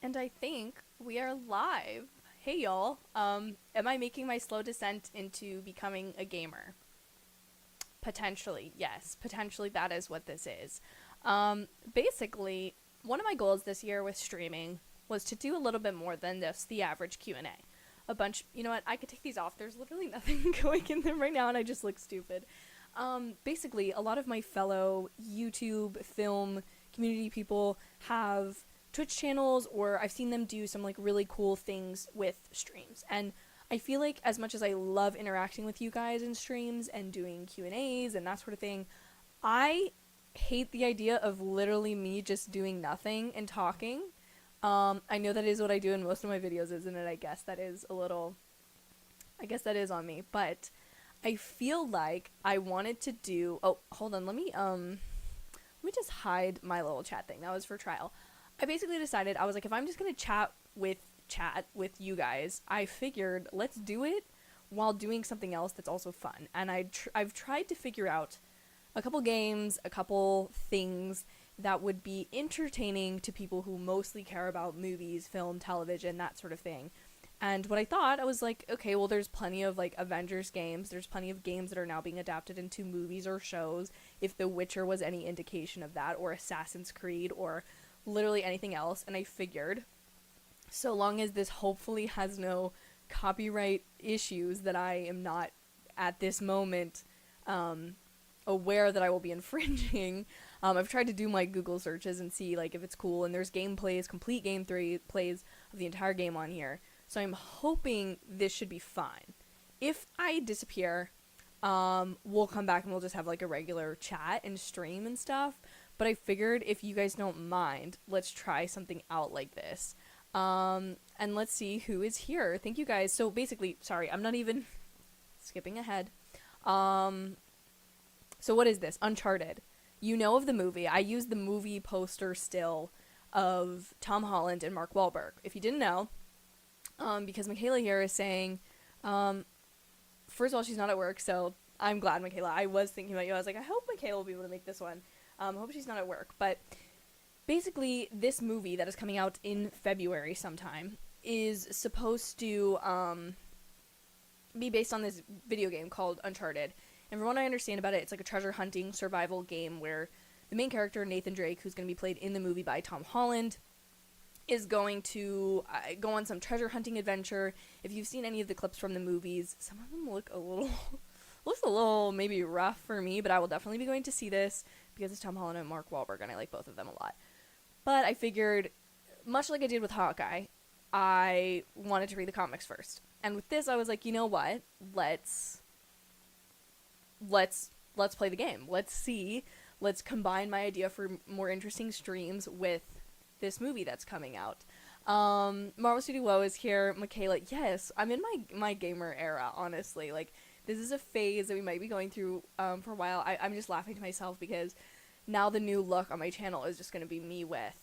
And I think we are live. Hey y'all. Am I making my slow descent into becoming a gamer? Potentially, yes. Potentially that is what this is. Basically, one of my goals this year with streaming was to do a little bit more than just the average Q&A. A bunch, you know what, I could take these off. There's literally nothing going in them right now and I just look stupid. Basically, a lot of my fellow YouTube, film, community people have Twitch channels, or I've seen them do some like really cool things with streams. And I feel like as much as I love interacting with you guys in streams and doing Q&As and that sort of thing, I hate the idea of literally me just doing nothing and talking. I know that is what I do in most of my videos, isn't it? I guess that is on me, but I feel like I wanted to do, oh, hold on, let me just hide my little chat thing. That was for trial. I basically decided, I was like, if I'm just going to chat with you guys, I figured let's do it while doing something else that's also fun. And I've tried to figure out a couple games, a couple things that would be entertaining to people who mostly care about movies, film, television, that sort of thing. And what I thought, I was like, okay, well, there's plenty of like Avengers games. There's plenty of games that are now being adapted into movies or shows. If The Witcher was any indication of that, or Assassin's Creed, or literally anything else. And I figured, so long as this hopefully has no copyright issues that I am not at this moment aware that I will be infringing. I've tried to do my Google searches and see like if it's cool, and there's gameplays, complete game 3 plays of the entire game on here. So I'm hoping this should be fine. If I disappear, we'll come back and we'll just have like a regular chat and stream and stuff. But I figured if you guys don't mind, let's try something out like this. And let's see who is here. Thank you guys. So basically, sorry, I'm not even skipping ahead. So what is this? Uncharted. You know of the movie. I used the movie poster still of Tom Holland and Mark Wahlberg. If you didn't know, because Michaela here is saying, first of all, she's not at work, so I'm glad, Michaela. I was thinking about you. I was like, I hope Michaela will be able to make this one. I hope she's not at work. But basically, this movie that is coming out in February sometime is supposed to be based on this video game called Uncharted. And from what I understand about it, it's like a treasure hunting survival game where the main character, Nathan Drake, who's going to be played in the movie by Tom Holland, is going to go on some treasure hunting adventure. If you've seen any of the clips from the movies, some of them look a little maybe rough for me, but I will definitely be going to see this because it's Tom Holland and Mark Wahlberg, and I like both of them a lot. But I figured, much like I did with Hawkeye, I wanted to read the comics first. And with this, I was like, you know what? Let's play the game. Let's see. Let's combine my idea for more interesting streams with this movie that's coming out. Marvel Studio Woe is here. Michaela, yes, I'm in my gamer era, honestly. Like, this is a phase that we might be going through for a while. I'm just laughing to myself because now the new look on my channel is just going to be me with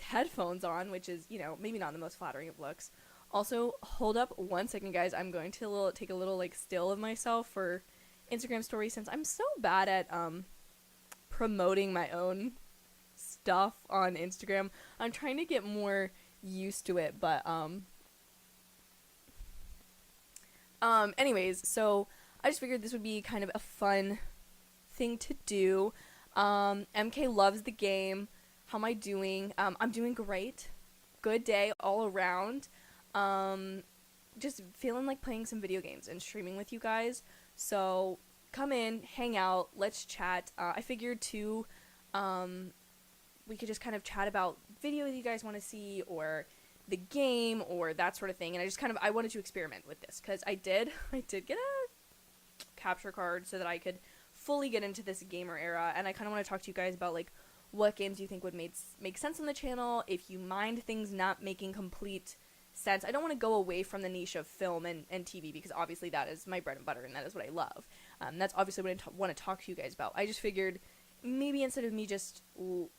headphones on, which is, you know, maybe not the most flattering of looks. Also, hold up one second, guys. I'm going to take a little like still of myself for Instagram stories since I'm so bad at promoting my own stuff on Instagram. I'm trying to get more used to it, but anyways, so I just figured this would be kind of a fun thing to do. MK loves the game. How am I doing? I'm doing great. Good day all around. Just feeling like playing some video games and streaming with you guys. So come in, hang out, let's chat. I figured too, we could just kind of chat about videos you guys want to see, or the game, or that sort of thing. And I wanted to experiment with this because I did get a capture card so that I could fully get into this gamer era. And I kind of want to talk to you guys about like what games you think would make sense on the channel, if you mind things not making complete sense. I don't want to go away from the niche of film and TV because obviously that is my bread and butter and that is what I love. That's obviously what I want to talk to you guys about. I just figured maybe instead of me just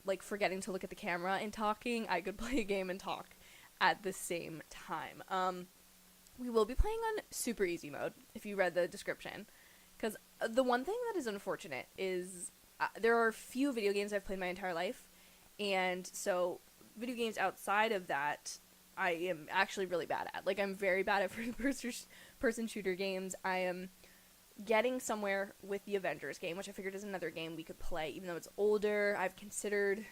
like forgetting to look at the camera and talking, I could play a game and talk at the same time. We will be playing on super easy mode if you read the description, because the one thing that is unfortunate is there are few video games I've played my entire life, and so video games outside of that, I am actually really bad at. Like, I'm very bad at first-person shooter games. I am getting somewhere with the Avengers game, which I figured is another game we could play, even though it's older. I've considered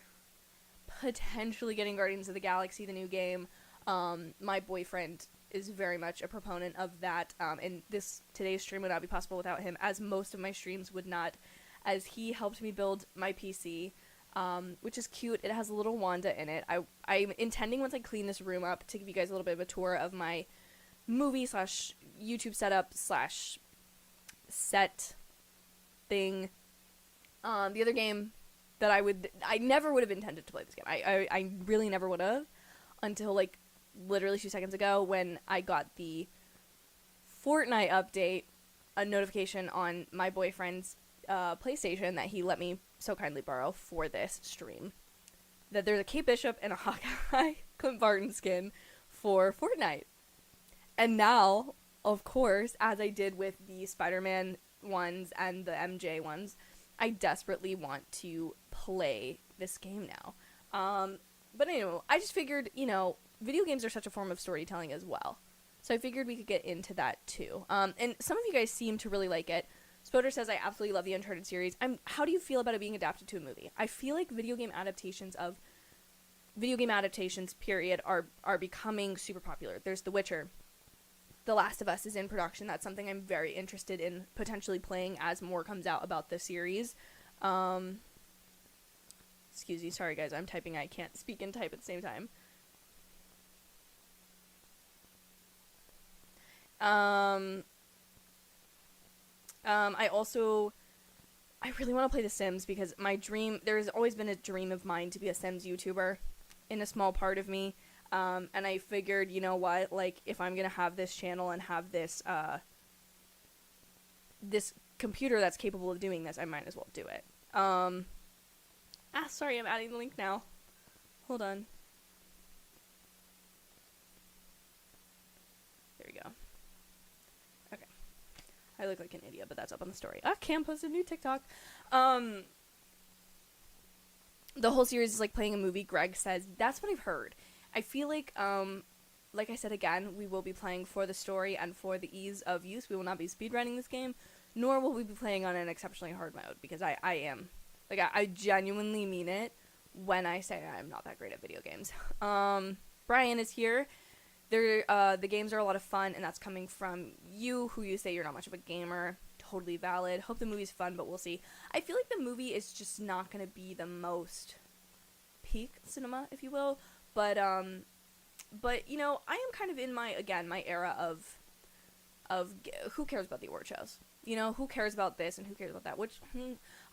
potentially getting Guardians of the Galaxy, the new game. My boyfriend is very much a proponent of that, and today's stream would not be possible without him, as most of my streams would not, as he helped me build my PC, which is cute. It has a little Wanda in it. I'm intending, once I clean this room up, to give you guys a little bit of a tour of my movie / YouTube setup / set thing. The other game that I never would have intended to play this game. I really never would have, until like literally 2 seconds ago when I got the Fortnite update, a notification on my boyfriend's PlayStation that he let me so kindly borrow for this stream, that there's a Kate Bishop and a Hawkeye Clint Barton skin for Fortnite. And now, of course, as I did with the Spider-Man ones and the MJ ones, I desperately want to play this game now. But anyway, I just figured, video games are such a form of storytelling as well. So I figured we could get into that too. And some of you guys seem to really like it. Spoder says, I absolutely love the Uncharted series. How do you feel about it being adapted to a movie? I feel like video game adaptations, period, are becoming super popular. There's The Witcher. The Last of Us is in production. That's something I'm very interested in potentially playing as more comes out about the series. Excuse me, sorry guys, I'm typing. I can't speak and type at the same time. I really want to play The Sims, because there's always been a dream of mine to be a Sims YouTuber in a small part of me. And I figured, you know what, like, if I'm gonna have this channel and have this computer that's capable of doing this, I might as well do it. Sorry, I'm adding the link now. Hold on. There we go. Okay. I look like an idiot, but that's up on the story. Cam posted a new TikTok. The whole series is like playing a movie, Greg says. That's what I've heard. I feel like I said again, we will be playing for the story and for the ease of use. We will not be speedrunning this game, nor will we be playing on an exceptionally hard mode, because I am. Like, I genuinely mean it when I say I'm not that great at video games. Brian is here. The games are a lot of fun, and that's coming from you, who you say you're not much of a gamer. Totally valid. Hope the movie's fun, but we'll see. I feel like the movie is just not going to be the most peak cinema, if you will. But I am kind of in my era of who cares about the award shows? Who cares about this and who cares about that? Which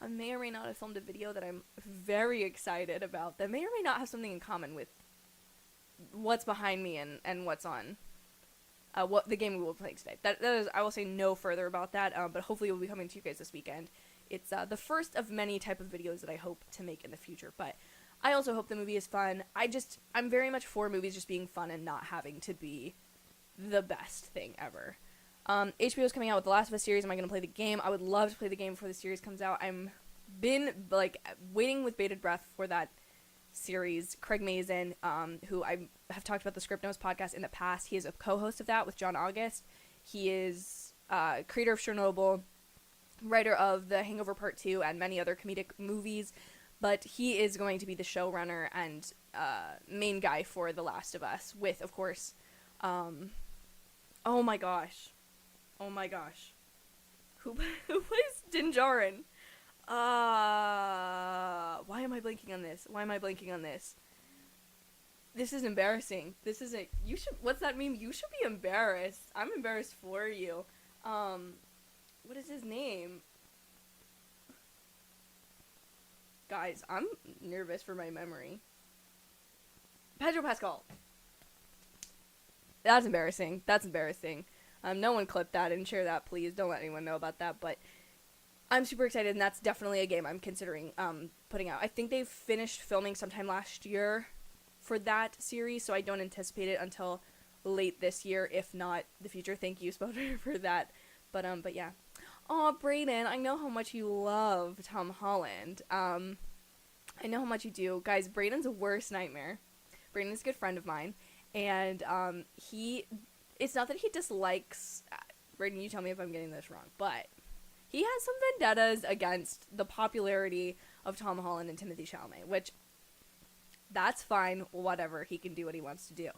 I may or may not have filmed a video that I'm very excited about that may or may not have something in common with what's behind me and what's on what the game we will play today. That is, I will say no further about that, but hopefully it will be coming to you guys this weekend. It's the first of many type of videos that I hope to make in the future, but I also hope the movie is fun. I'm very much for movies just being fun and not having to be the best thing ever. HBO's coming out with The Last of Us series. Am I going to play the game? I would love to play the game before the series comes out. I'm been, waiting with bated breath for that series. Craig Mazin, who I have talked about the Script Notes podcast in the past. He is a co-host of that with John August. He is creator of Chernobyl, writer of The Hangover Part 2, and many other comedic movies. But he is going to be the showrunner and main guy for The Last of Us with, of course, oh my gosh. Who plays Din Djarin? Why am I blanking on this? This is embarrassing. What's that meme? You should be embarrassed. I'm embarrassed for you. What is his name? Guys, I'm nervous for my memory. Pedro Pascal. That's embarrassing. No one clip that and share that, please. Don't let anyone know about that, but I'm super excited, and that's definitely a game I'm considering putting out. I think they finished filming sometime last year for that series, so I don't anticipate it until late this year, if not the future. Thank you, Spoder, for that. But yeah. Aw, Brayden, I know how much you love Tom Holland. I know how much you do. Guys, Brayden's a worst nightmare. Brandon's a good friend of mine, and it's not that he dislikes. Brandon, you tell me if I'm getting this wrong, but he has some vendettas against the popularity of Tom Holland and Timothée Chalamet, which that's fine, whatever. He can do what he wants to do.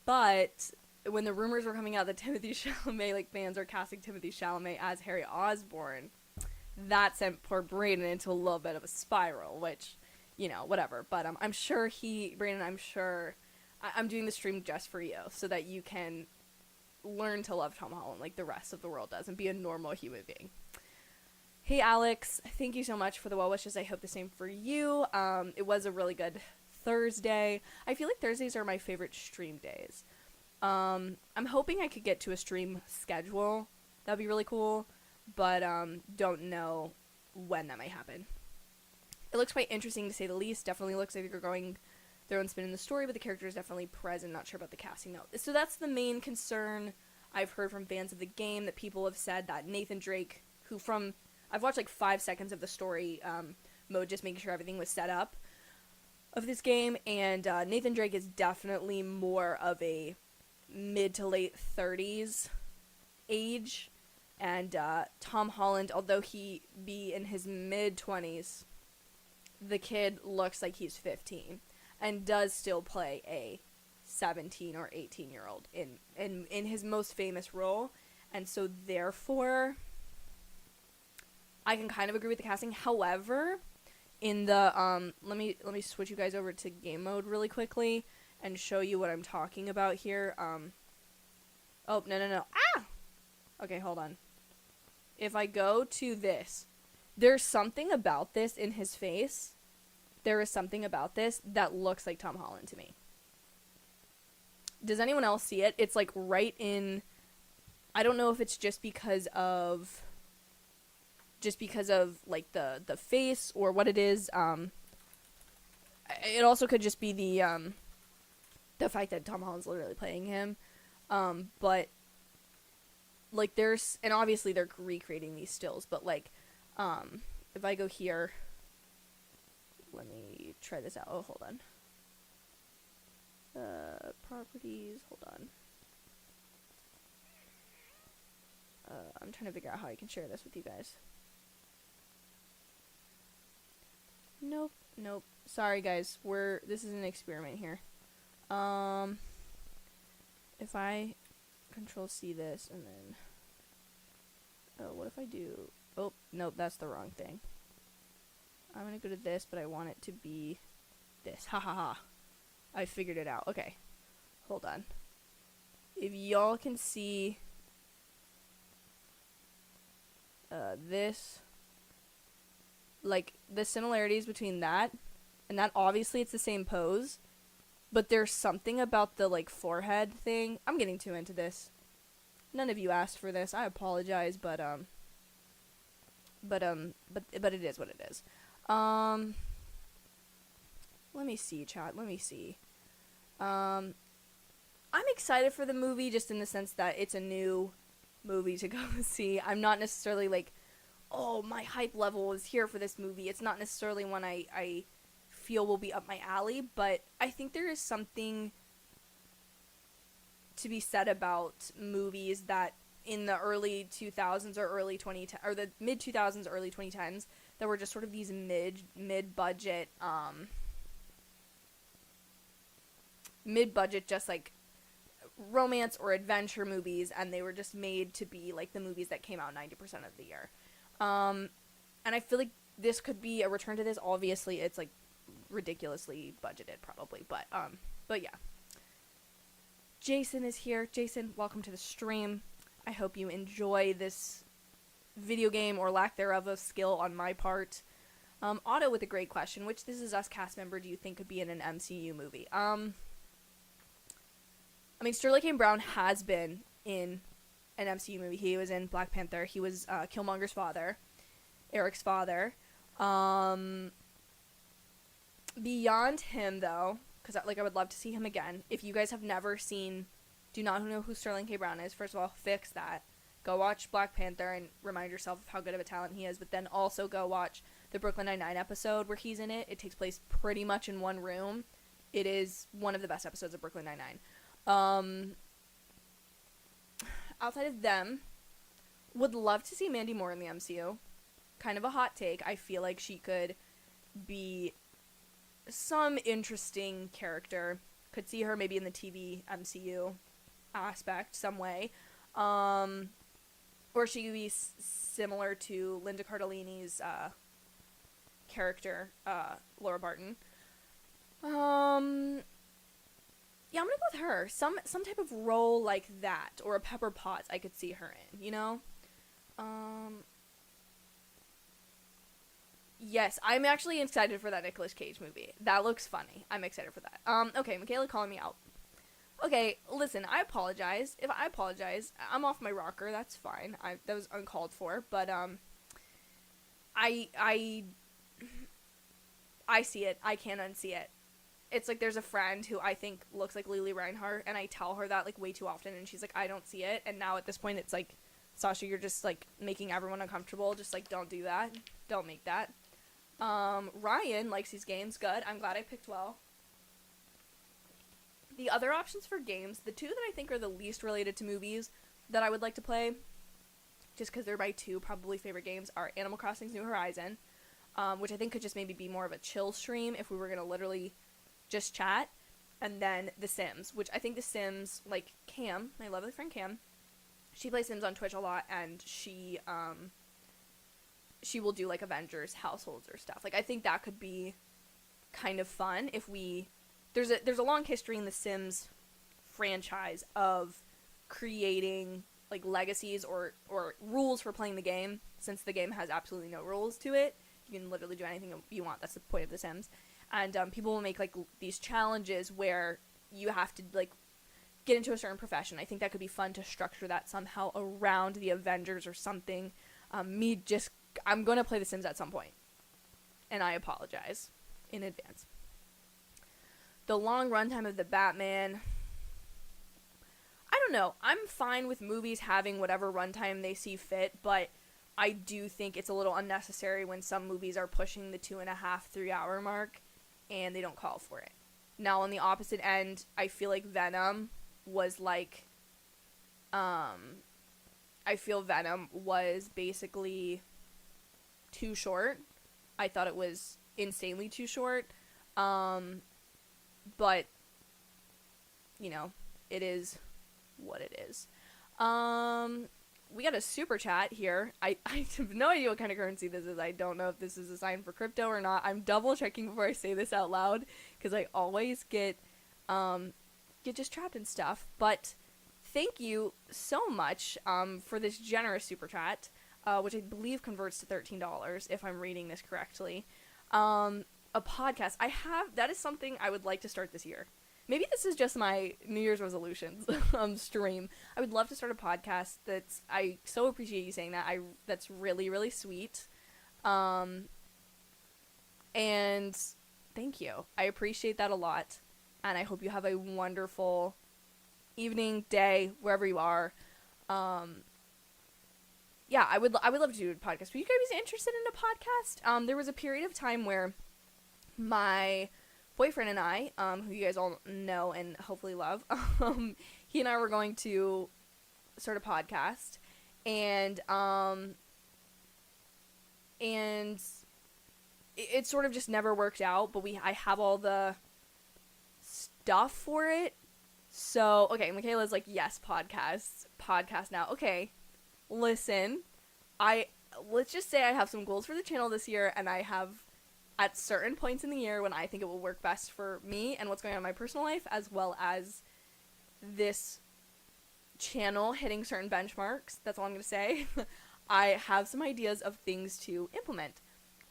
But when the rumors were coming out that Timothée Chalamet, like, fans are casting Timothée Chalamet as Harry Osborn, that sent poor Brandon into a little bit of a spiral, which, you know, whatever. But I'm sure Brandon, I'm doing the stream just for you, so that you can learn to love Tom Holland like the rest of the world does and be a normal human being. Hey Alex, thank you so much for the well wishes. I hope the same for you. It was a really good Thursday. I feel like Thursdays are my favorite stream days. I'm hoping I could get to a stream schedule. That'd be really cool, but don't know when that might happen. It looks quite interesting to say the least. Definitely looks like they're going their own spin in the story, but the character is definitely present. Not sure about the casting though. So that's the main concern I've heard from fans of the game, that people have said that Nathan Drake, I've watched like 5 seconds of the story mode, just making sure everything was set up of this game, and Nathan Drake is definitely more of a mid to late 30s age, and Tom Holland, although he be in his mid 20s, the kid looks like he's 15 and does still play a 17 or 18-year-old in his most famous role. And so therefore I can kind of agree with the casting. However, in the let me switch you guys over to game mode really quickly and show you what I'm talking about here. Oh, no. Ah! Okay, hold on. If I go to this, there's something about this in his face. There is something about this that looks like Tom Holland to me. Does anyone else see it? It's like right in, I don't know if it's just because of like the face or what it is. It also could just be the fact that Tom Holland's literally playing him. But like there's, and obviously they're recreating these stills, but like if I go here, let me try this out. Oh, hold on. Properties, hold on. I'm trying to figure out how I can share this with you guys. Nope. Sorry guys, this is an experiment here. If I Control C this and then, oh, what if I do, oh, nope, that's the wrong thing. I'm gonna go to this, but I want it to be this. Ha ha ha. I figured it out. Okay. Hold on. If y'all can see this, like the similarities between that and that, obviously it's the same pose, but there's something about the like forehead thing. I'm getting too into this. None of you asked for this. I apologize, but it is what it is. Let me see, chat. Let me see. I'm excited for the movie just in the sense that it's a new movie to go see. I'm not necessarily like, oh, my hype level is here for this movie. It's not necessarily one I feel will be up my alley, but I think there is something to be said about movies that in the early 2000s or early 2010 or the mid 2000s, early 2010s, that were just sort of these mid-budget just like romance or adventure movies, and they were just made to be like the movies that came out 90% of the year. And I feel like this could be a return to this. Obviously, it's like ridiculously budgeted probably, but yeah. Jason is here. Jason, welcome to the stream. I hope you enjoy this video game, or lack thereof of skill on my part. Otto with a great question. Which This Is Us cast member do you think could be in an MCU movie? I mean, Sterling K. Brown has been in an MCU movie. He was in Black Panther. He was Killmonger's father, Eric's father. Beyond him, though, because I would love to see him again. If you guys have never seen, do not know who Sterling K. Brown is, first of all, fix that. Go watch Black Panther and remind yourself of how good of a talent he is, but then also go watch the Brooklyn Nine-Nine episode where he's in it. It takes place pretty much in one room. It is one of the best episodes of Brooklyn Nine-Nine. Um, Outside of them, would love to see Mandy Moore in the MCU. Kind of a hot take. I feel like she could be some interesting character. Could see her maybe in the TV MCU aspect some way. Or she could be similar to Linda Cardellini's character, Laura Barton. Yeah, I'm gonna go with her. Some type of role like that, or a Pepper Potts I could see her in, you know? Yes, I'm actually excited for that Nicolas Cage movie. That looks funny. I'm excited for that. Okay, Michaela calling me out. Okay, listen, I apologize. If I apologize, I'm off my rocker. That's fine. That was uncalled for, but I see it. I can't unsee it. It's like there's a friend who I think looks like Lily Reinhart, and I tell her that like way too often, and she's like, I don't see it. And now at this point, it's like, Sasha, you're just like making everyone uncomfortable. Just like, don't do that. Don't make that. Ryan likes these games. Good. I'm glad I picked well. The other options for games, the two that I think are the least related to movies that I would like to play, just because they're my two probably favorite games, are Animal Crossing's New Horizon, which I think could just maybe be more of a chill stream if we were going to literally just chat, and then The Sims, which I think The Sims, like Cam, my lovely friend Cam, she plays Sims on Twitch a lot, and she will do like Avengers households or stuff. Like I think that could be kind of fun if we there's a long history in the Sims franchise of creating like legacies or rules for playing the game, since the game has absolutely no rules to it. You can literally do anything you want. That's the point of The Sims. And people will make like these challenges where you have to like get into a certain profession. I think that could be fun to structure that somehow around the Avengers or something. I'm going to play The Sims at some point, and I apologize in advance. The long runtime of the Batman, I don't know. I'm fine with movies having whatever runtime they see fit, but I do think it's a little unnecessary when some movies are pushing the 2.5, 3 hour mark, and they don't call for it. Now, on the opposite end, I feel like Venom was like, I feel Venom was basically too short. I thought it was insanely too short. But, you know, it is what it is. We got a super chat here. I have no idea what kind of currency this is. I don't know if this is a sign for crypto or not. I'm double checking before I say this out loud, because I always get just trapped in stuff. But thank you so much for this generous super chat, which I believe converts to $13 if I'm reading this correctly. A podcast. That is something I would like to start this year. Maybe this is just my New Year's resolutions stream. I would love to start a podcast. I so appreciate you saying that. That's really, really sweet. And thank you. I appreciate that a lot. And I hope you have a wonderful evening, day, wherever you are. Yeah, I would love to do a podcast. Were you guys interested in a podcast? There was a period of time where my boyfriend and I, who you guys all know and hopefully love, he and I were going to start a podcast, and it sort of just never worked out, but I have all the stuff for it. So, okay, Michaela's like, yes, podcast now. Okay, listen, let's just say I have some goals for the channel this year, and I have, at certain points in the year when I think it will work best for me and what's going on in my personal life, as well as this channel hitting certain benchmarks, that's all I'm going to say, I have some ideas of things to implement.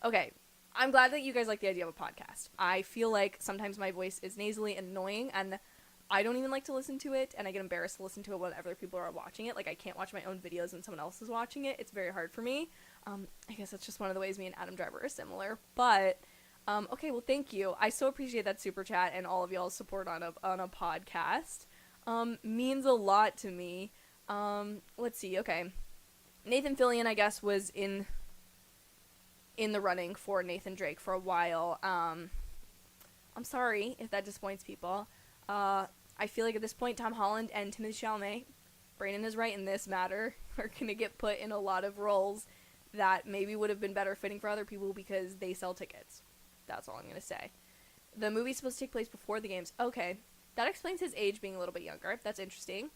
Okay, I'm glad that you guys like the idea of a podcast. I feel like sometimes my voice is nasally and annoying, and I don't even like to listen to it, and I get embarrassed to listen to it when other people are watching it. Like, I can't watch my own videos when someone else is watching it. It's very hard for me. I guess that's just one of the ways me and Adam Driver are similar. But, okay, well, thank you. I so appreciate that super chat and all of y'all's support on a podcast. Means a lot to me. Let's see, okay. Nathan Fillion, I guess, was in the running for Nathan Drake for a while. I'm sorry if that disappoints people. I feel like at this point, Tom Holland and Timothée Chalamet, Brandon is right in this matter, are going to get put in a lot of roles that maybe would have been better fitting for other people because they sell tickets. That's all I'm going to say. The movie's supposed to take place before the games. Okay, that explains his age being a little bit younger. That's interesting.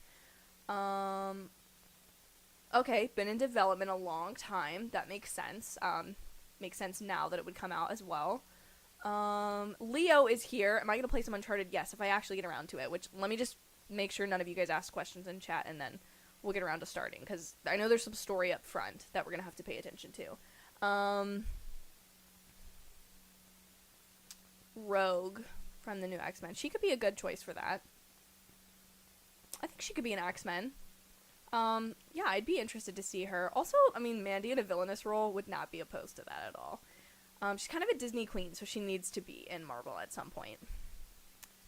Okay, been in development a long time. That makes sense. Makes sense now that it would come out as well. Leo is here. Am I going to play some Uncharted? Yes, if I actually get around to it, which let me just make sure none of you guys ask questions in chat and then we'll get around to starting because I know there's some story up front that we're going to have to pay attention to. Rogue from the new X-Men. She could be a good choice for that. I think she could be an X-Men. Yeah, I'd be interested to see her. Also, I mean, Mandy in a villainous role would not be opposed to that at all. She's kind of a Disney queen, so she needs to be in Marvel at some point.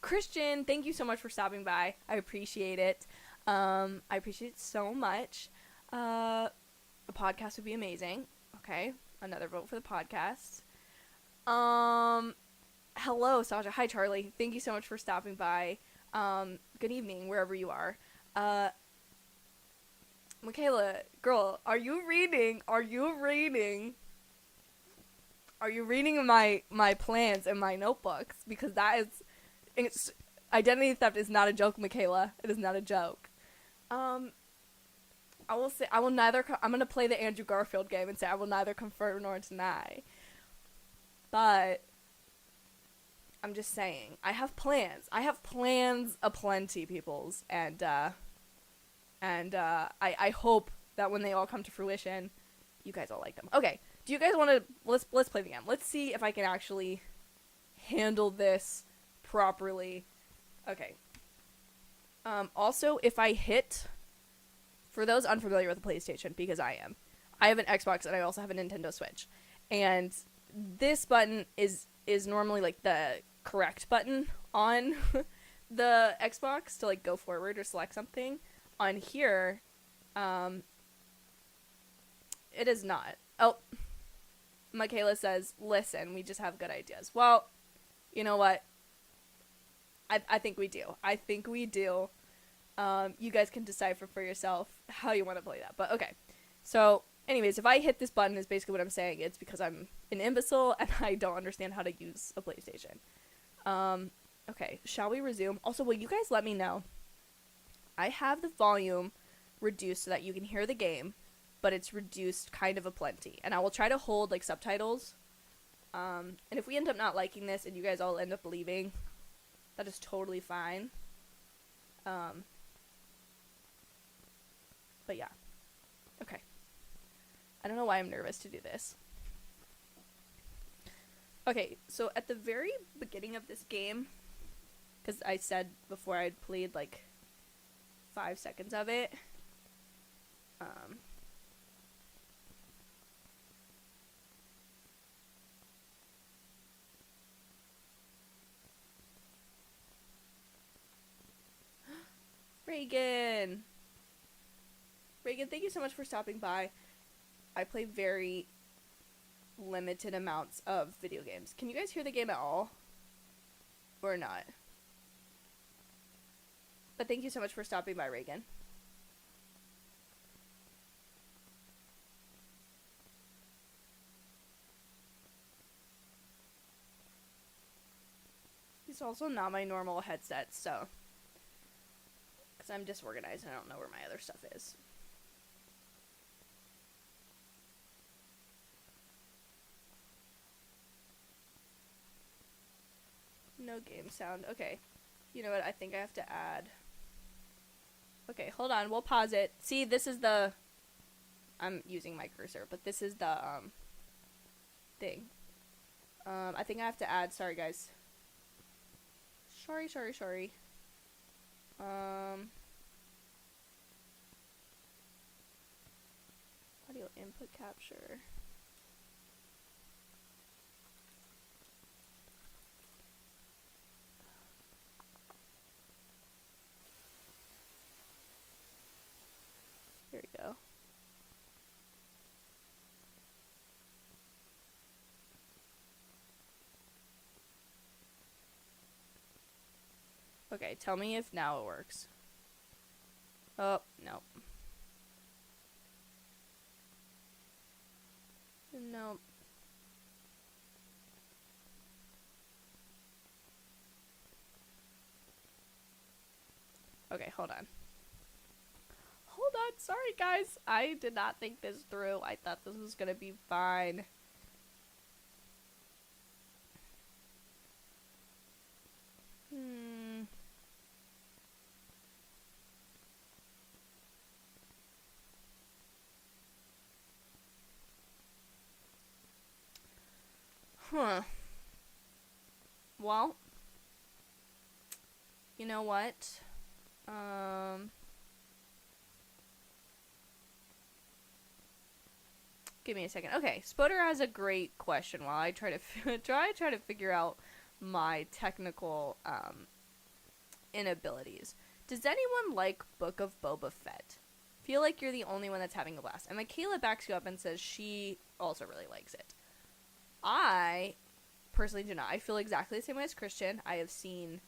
Christian, thank you so much for stopping by. I appreciate it. I appreciate it so much. A podcast would be amazing. Okay, another vote for the podcast. Hello, Sasha. Hi, Charlie. Thank you so much for stopping by. Good evening, wherever you are. Michaela, girl, are you reading my plans and my notebooks? Because identity theft is not a joke, Michaela. It is not a joke. I will say, I'm gonna play the Andrew Garfield game and say I will neither confirm nor deny. But I'm just saying, I have plans. I have plans aplenty, peoples, and I hope that when they all come to fruition, you guys all like them. Okay, do you guys want to, let's play the game. Let's see if I can actually handle this properly. Okay. Also, if I hit, for those unfamiliar with the PlayStation, because I have an Xbox and I also have a Nintendo Switch. And this button is normally, like, the correct button on the Xbox to, like, go forward or select something. On here, it is not. Oh, Michaela says, listen, we just have good ideas. Well, you know what? I think we do. You guys can decipher for yourself how you want to play that. But okay. So, anyways, if I hit this button is basically what I'm saying. It's because I'm an imbecile and I don't understand how to use a PlayStation. Okay. Shall we resume? Also, will you guys let me know? I have the volume reduced so that you can hear the game, but it's reduced kind of aplenty. And I will try to hold, like, subtitles. And if we end up not liking this and you guys all end up leaving, that is totally fine. But yeah. Okay. I don't know why I'm nervous to do this. Okay, so at the very beginning of this game, because I said before I'd played, like, 5 seconds of it. Reagan, thank you so much for stopping by. I play very limited amounts of video games. Can you guys hear the game at all? Or not? But thank you so much for stopping by, Reagan. It's also not my normal headset, so. Because I'm disorganized and I don't know where my other stuff is. No game sound. Okay. You know what? I think I have to add. Okay, hold on. We'll pause it. See, this is the... I'm using my cursor, but this is the, thing. I think I have to add... Sorry, guys. Sorry. Audio input capture. Here we go. Okay, tell me if now it works. Oh, no. No. Okay, hold on. Hold on. Sorry, guys. I did not think this through. I thought this was gonna be fine. Hmm. Huh. Well, you know what? Um. Give me a second. Okay, Spoder has a great question while I try to try to figure out my technical inabilities. Does anyone like Book of Boba Fett? Feel like you're the only one that's having a blast. And Michaela backs you up and says she also really likes it. I personally do not. I feel exactly the same way as Christian. I have seen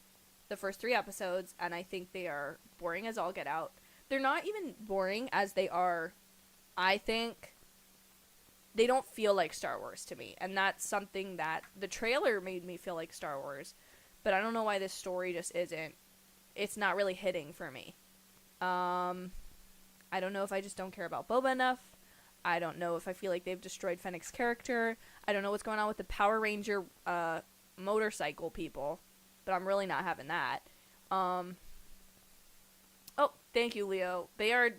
the first 3 episodes, and I think they are boring as all get out. They're not even boring as they are, I think, they don't feel like Star Wars to me. And that's something that the trailer made me feel like Star Wars. But I don't know why this story just isn't. It's not really hitting for me. I don't know if I just don't care about Boba enough. I don't know if I feel like they've destroyed Fennec's character. I don't know what's going on with the Power Ranger motorcycle people. But I'm really not having that. Oh, thank you, Leo. They are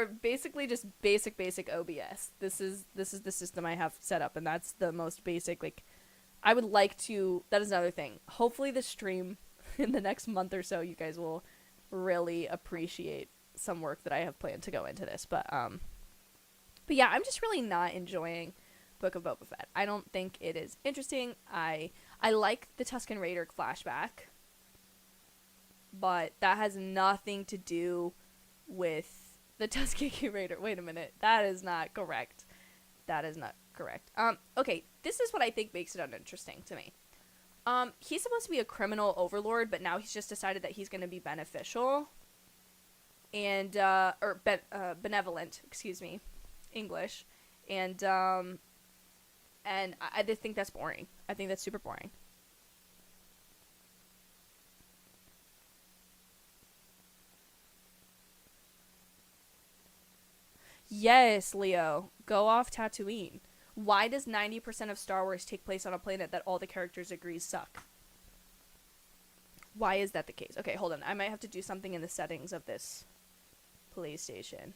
basically just basic OBS. This is the system I have set up, and that's the most basic. Like, I would like to. That is another thing. Hopefully, the stream in the next month or so, you guys will really appreciate some work that I have planned to go into this. But yeah, I'm just really not enjoying Book of Boba Fett. I don't think it is interesting. I like the Tusken Raider flashback, but that has nothing to do with the Tuskegee Raider. Wait a minute. That is not correct. That is not correct. Okay, this is what I think makes it uninteresting to me. He's supposed to be a criminal overlord, but now he's just decided that he's going to be beneficial. And, benevolent, excuse me, English. And I just think that's boring. I think that's super boring. Yes, Leo. Go off Tatooine. Why does 90% of Star Wars take place on a planet that all the characters agree suck? Why is that the case? Okay, hold on. I might have to do something in the settings of this PlayStation.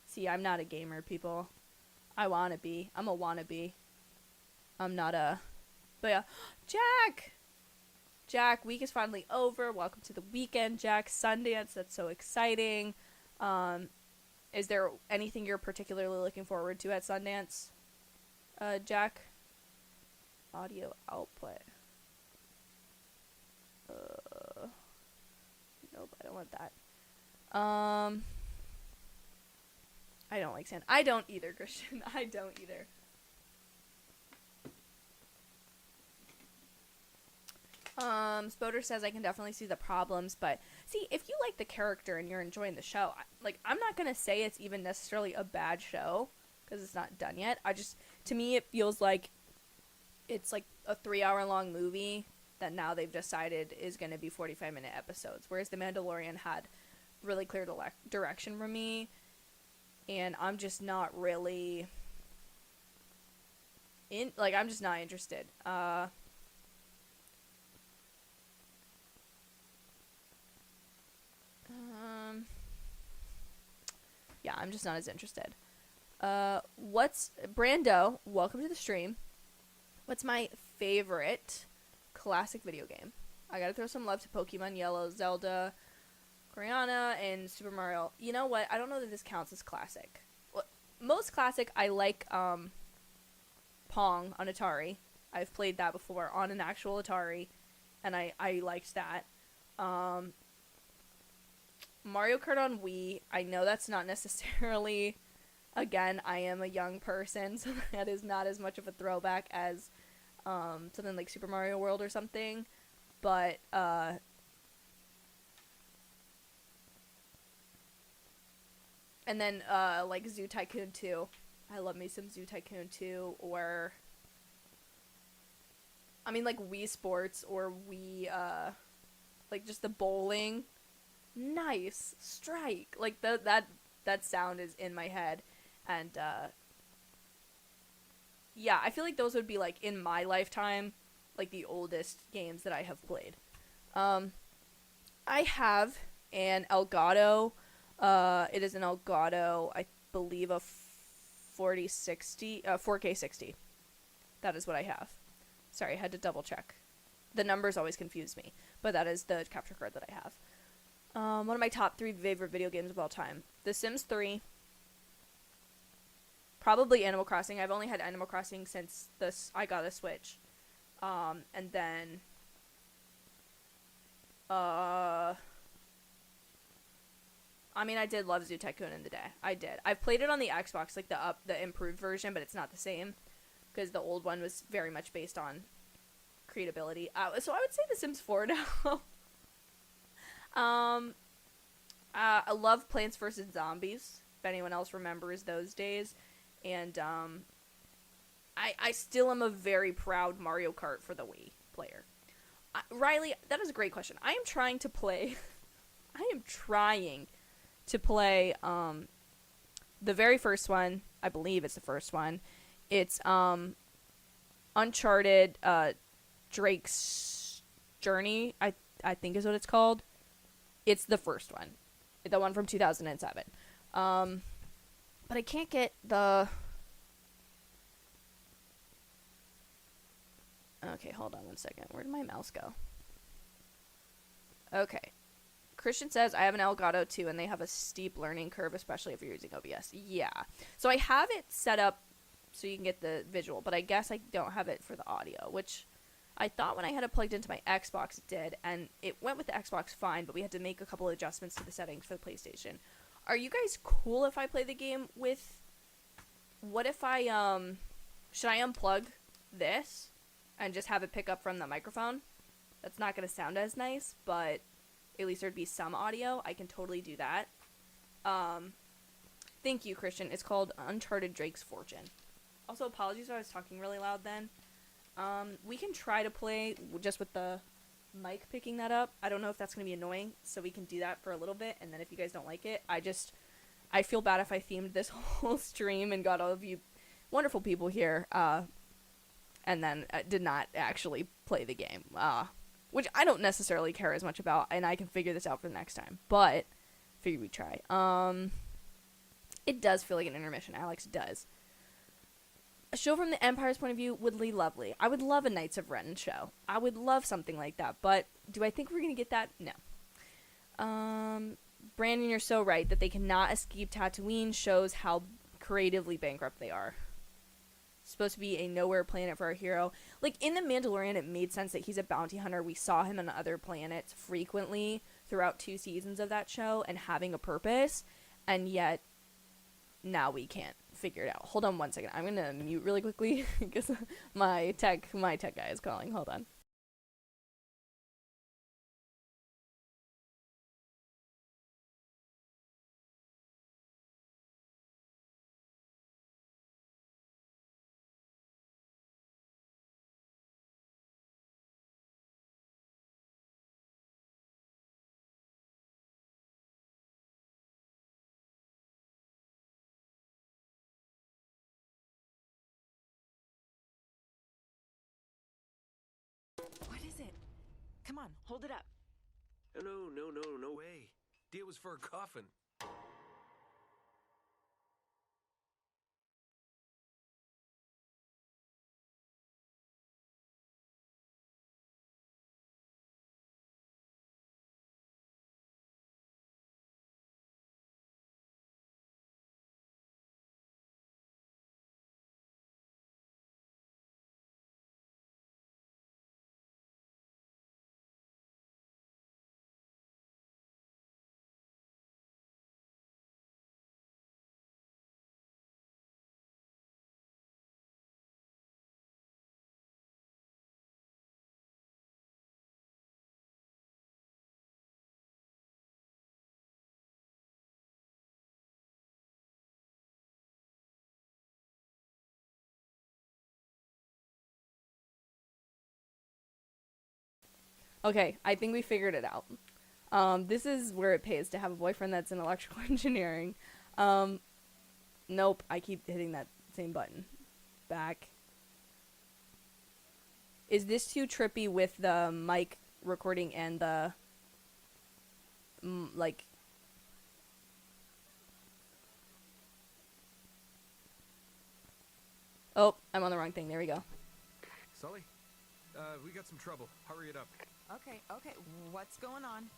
See, I'm not a gamer, people. I wanna be. I'm a wannabe. I'm not a... But yeah. Jack! Jack, week is finally over. Welcome to the weekend, Jack. Sundance, that's so exciting. Is there anything you're particularly looking forward to at Sundance, Jack? Audio output. Nope, I don't want that. I don't like sand. I don't either, Christian. I don't either. Spoder says I can definitely see the problems, but see, if you like the character and you're enjoying the show, I'm not gonna say it's even necessarily a bad show because it's not done yet. To me, it feels like it's like a 3-hour long movie that now they've decided is gonna be 45-minute episodes, whereas The Mandalorian had really clear direction from me, and I'm just not really I'm just not interested. Yeah, I'm just not as interested. What's Brando? Welcome to the stream. What's my favorite classic video game? I gotta throw some love to Pokemon Yellow, Zelda, Oriana, and Super Mario. You know what? I don't know that this counts as classic. Well, most classic, I like Pong on Atari. I've played that before on an actual Atari, and I liked that. Mario Kart on Wii, I know that's not necessarily, again, I am a young person, so that is not as much of a throwback as something like Super Mario World or something. But and then like Zoo Tycoon 2. I love me some Zoo Tycoon 2, or I mean like Wii Sports, or Wii like just the bowling. Nice strike. Like that sound is in my head. And yeah, I feel like those would be like in my lifetime like the oldest games that I have played. Um I have an Elgato. It is an Elgato, I believe, a 4060, 4K60. That is what I have. Sorry, I had to double check. The numbers always confuse me, but that is the capture card that I have. One of my top 3 favorite video games of all time: The Sims 3, probably Animal Crossing. I've only had Animal Crossing since I got a Switch. And then I mean, I did love Zoo Tycoon in the day. I did. I've played it on the Xbox, like the improved version, but it's not the same because the old one was very much based on creatability. So I would say The Sims 4 now. I love Plants vs. Zombies, if anyone else remembers those days. And I still am a very proud Mario Kart for the Wii player. Riley, that is a great question. I am trying to play the very first one. I believe it's the first one. It's Uncharted, Drake's Journey, I think is what it's called. It's the first one. The one from 2007. But I can't get the... Okay, hold on one second. Where did my mouse go? Okay. Christian says, I have an Elgato too, and they have a steep learning curve, especially if you're using OBS. Yeah. So I have it set up so you can get the visual, but I guess I don't have it for the audio, which I thought when I had it plugged into my Xbox it did, and it went with the Xbox fine, but we had to make a couple of adjustments to the settings for the PlayStation. Are you guys cool if I play the game with... What if I, should I unplug this and just have it pick up from the microphone? That's not going to sound as nice, but at least there'd be some audio. I can totally do that. Thank you, Christian. It's called Uncharted Drake's Fortune. Also, apologies if I was talking really loud then. We can try to play just with the mic picking that up. I don't know if that's going to be annoying, so we can do that for a little bit, and then if you guys don't like it, I feel bad if I themed this whole stream and got all of you wonderful people here, and then did not actually play the game, which I don't necessarily care as much about, and I can figure this out for the next time, but figure we try. It does feel like an intermission. Alex does. A show from the Empire's point of view would be lovely. I would love a Knights of Ren show. I would love something like that, but do I think we're going to get that? No. Brandon, you're so right that they cannot escape Tatooine shows how creatively bankrupt they are. It's supposed to be a nowhere planet for our hero. Like, in The Mandalorian, it made sense that he's a bounty hunter. We saw him on other planets frequently throughout 2 seasons of that show and having a purpose, and yet now we can't figure it out. Hold on one second. I'm going to mute really quickly because my tech guy is calling. Hold on. What is it? Come on, hold it up. No way. Deal was for a coffin. Okay, I think we figured it out. This is where it pays to have a boyfriend that's in electrical engineering. Um, nope, I keep hitting that same button. Back. Is this too trippy with the mic recording and the like? Oh, I'm on the wrong thing. There we go. Sully? We got some trouble. Hurry it up. Okay, okay. What's going on?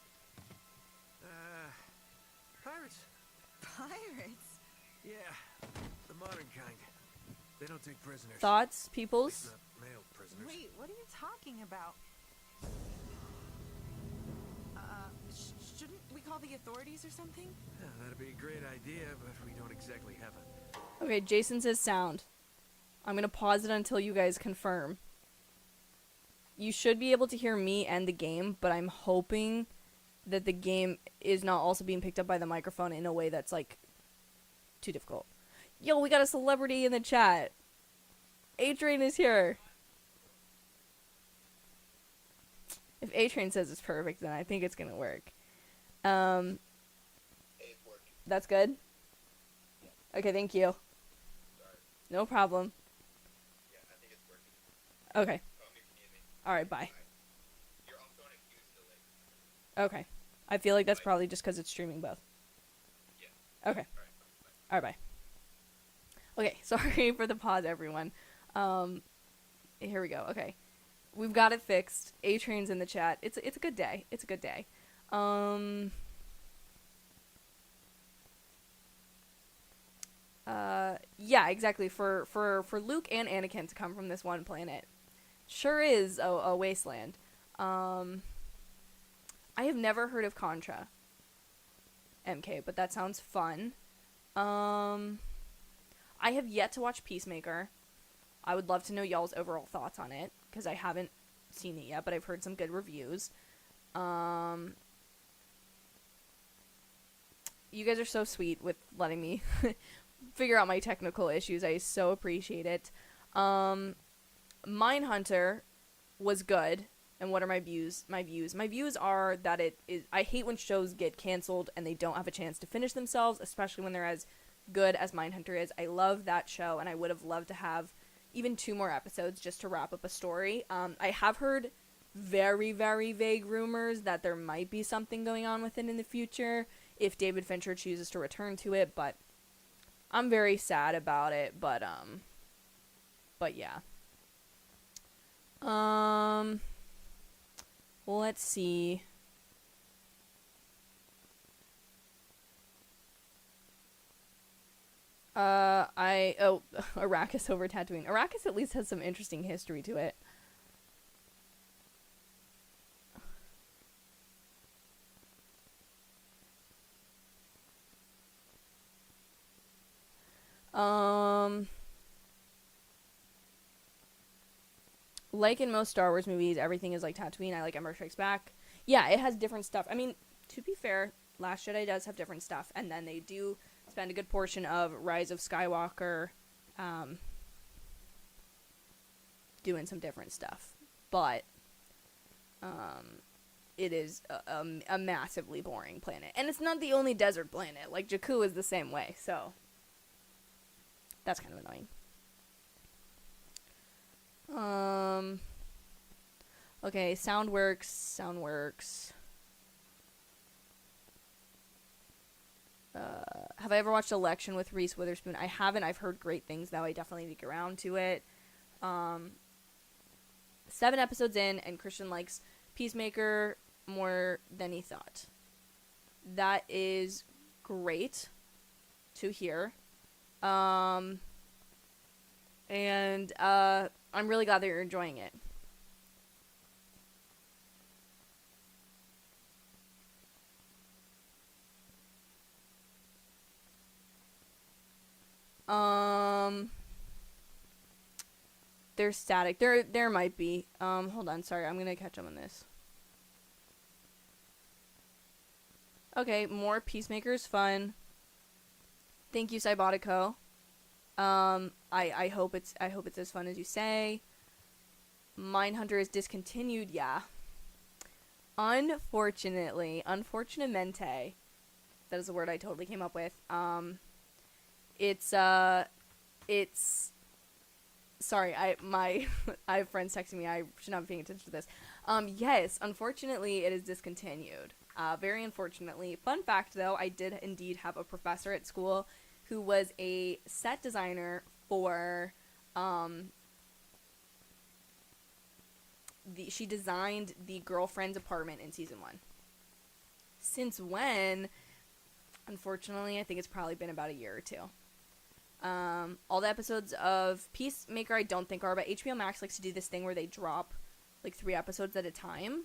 Pirates. Pirates? Yeah, the modern kind. They don't take prisoners. Thoughts, At peoples? least not male prisoners. Wait, what are you talking about? Shouldn't we call the authorities or something? Yeah, that'd be a great idea, but we don't exactly have a... Okay, Jason says sound. I'm gonna pause it until you guys confirm. You should be able to hear me and the game, but I'm hoping that the game is not also being picked up by the microphone in a way that's, like, too difficult. Yo, we got a celebrity in the chat. A-Train is here. If A-Train says it's perfect, then I think it's gonna work. That's good? Okay, thank you. No problem. Okay. Alright, bye. Okay. I feel like that's probably just because it's streaming both. Okay. Alright, bye. Okay, sorry for the pause, everyone. Here we go. Okay. We've got it fixed. A-Train's in the chat. It's a good day. It's a good day. Yeah, exactly. For Luke and Anakin to come from this one planet. Sure is a wasteland. I have never heard of Contra MK, but that sounds fun. I have yet to watch Peacemaker. I would love to know y'all's overall thoughts on it, because I haven't seen it yet, but I've heard some good reviews. You guys are so sweet with letting me figure out my technical issues. I so appreciate it. Mindhunter was good. And what are my views? My views are that it is... I hate when shows get canceled and they don't have a chance to finish themselves, especially when they're as good as Mindhunter is. I love that show, and I would have loved to have even 2 more episodes just to wrap up a story. I have heard very, very vague rumors that there might be something going on with it in the future if David Fincher chooses to return to it, but I'm very sad about it, but yeah. Let's see. Arrakis over Tatooine. Arrakis at least has some interesting history to it. Like in most Star Wars movies, everything is like Tatooine. I like Empire Strikes Back. Yeah, it has different stuff. I mean, to be fair, Last Jedi does have different stuff, and then they do spend a good portion of Rise of Skywalker doing some different stuff. But it is a massively boring planet. And it's not the only desert planet. Like, Jakku is the same way, so that's kind of annoying. Okay, sound works. Have I ever watched Election with Reese Witherspoon? I haven't. I've heard great things, though. I definitely need to get around to it. 7 episodes in, and Christian likes Peacemaker more than he thought. That is great to hear. And I'm really glad that you're enjoying it. There's static. There might be. Hold on. Sorry, I'm gonna catch up on this. Okay, more Peacemaker's fun. Thank you, Cybotico. I hope it's as fun as you say. Mindhunter is discontinued, yeah. unfortunatamente, that is a word I totally came up with. It's it's sorry, I have friends texting me. I should not be paying attention to this. Yes, unfortunately, it is discontinued. Very unfortunately. Fun fact, though, I did indeed have a professor at school who was a set designer for she designed the girlfriend's apartment in season 1. Since when? Unfortunately, I think it's probably been about a year or two. All the episodes of Peacemaker I don't think are, but HBO Max likes to do this thing where they drop like 3 episodes at a time.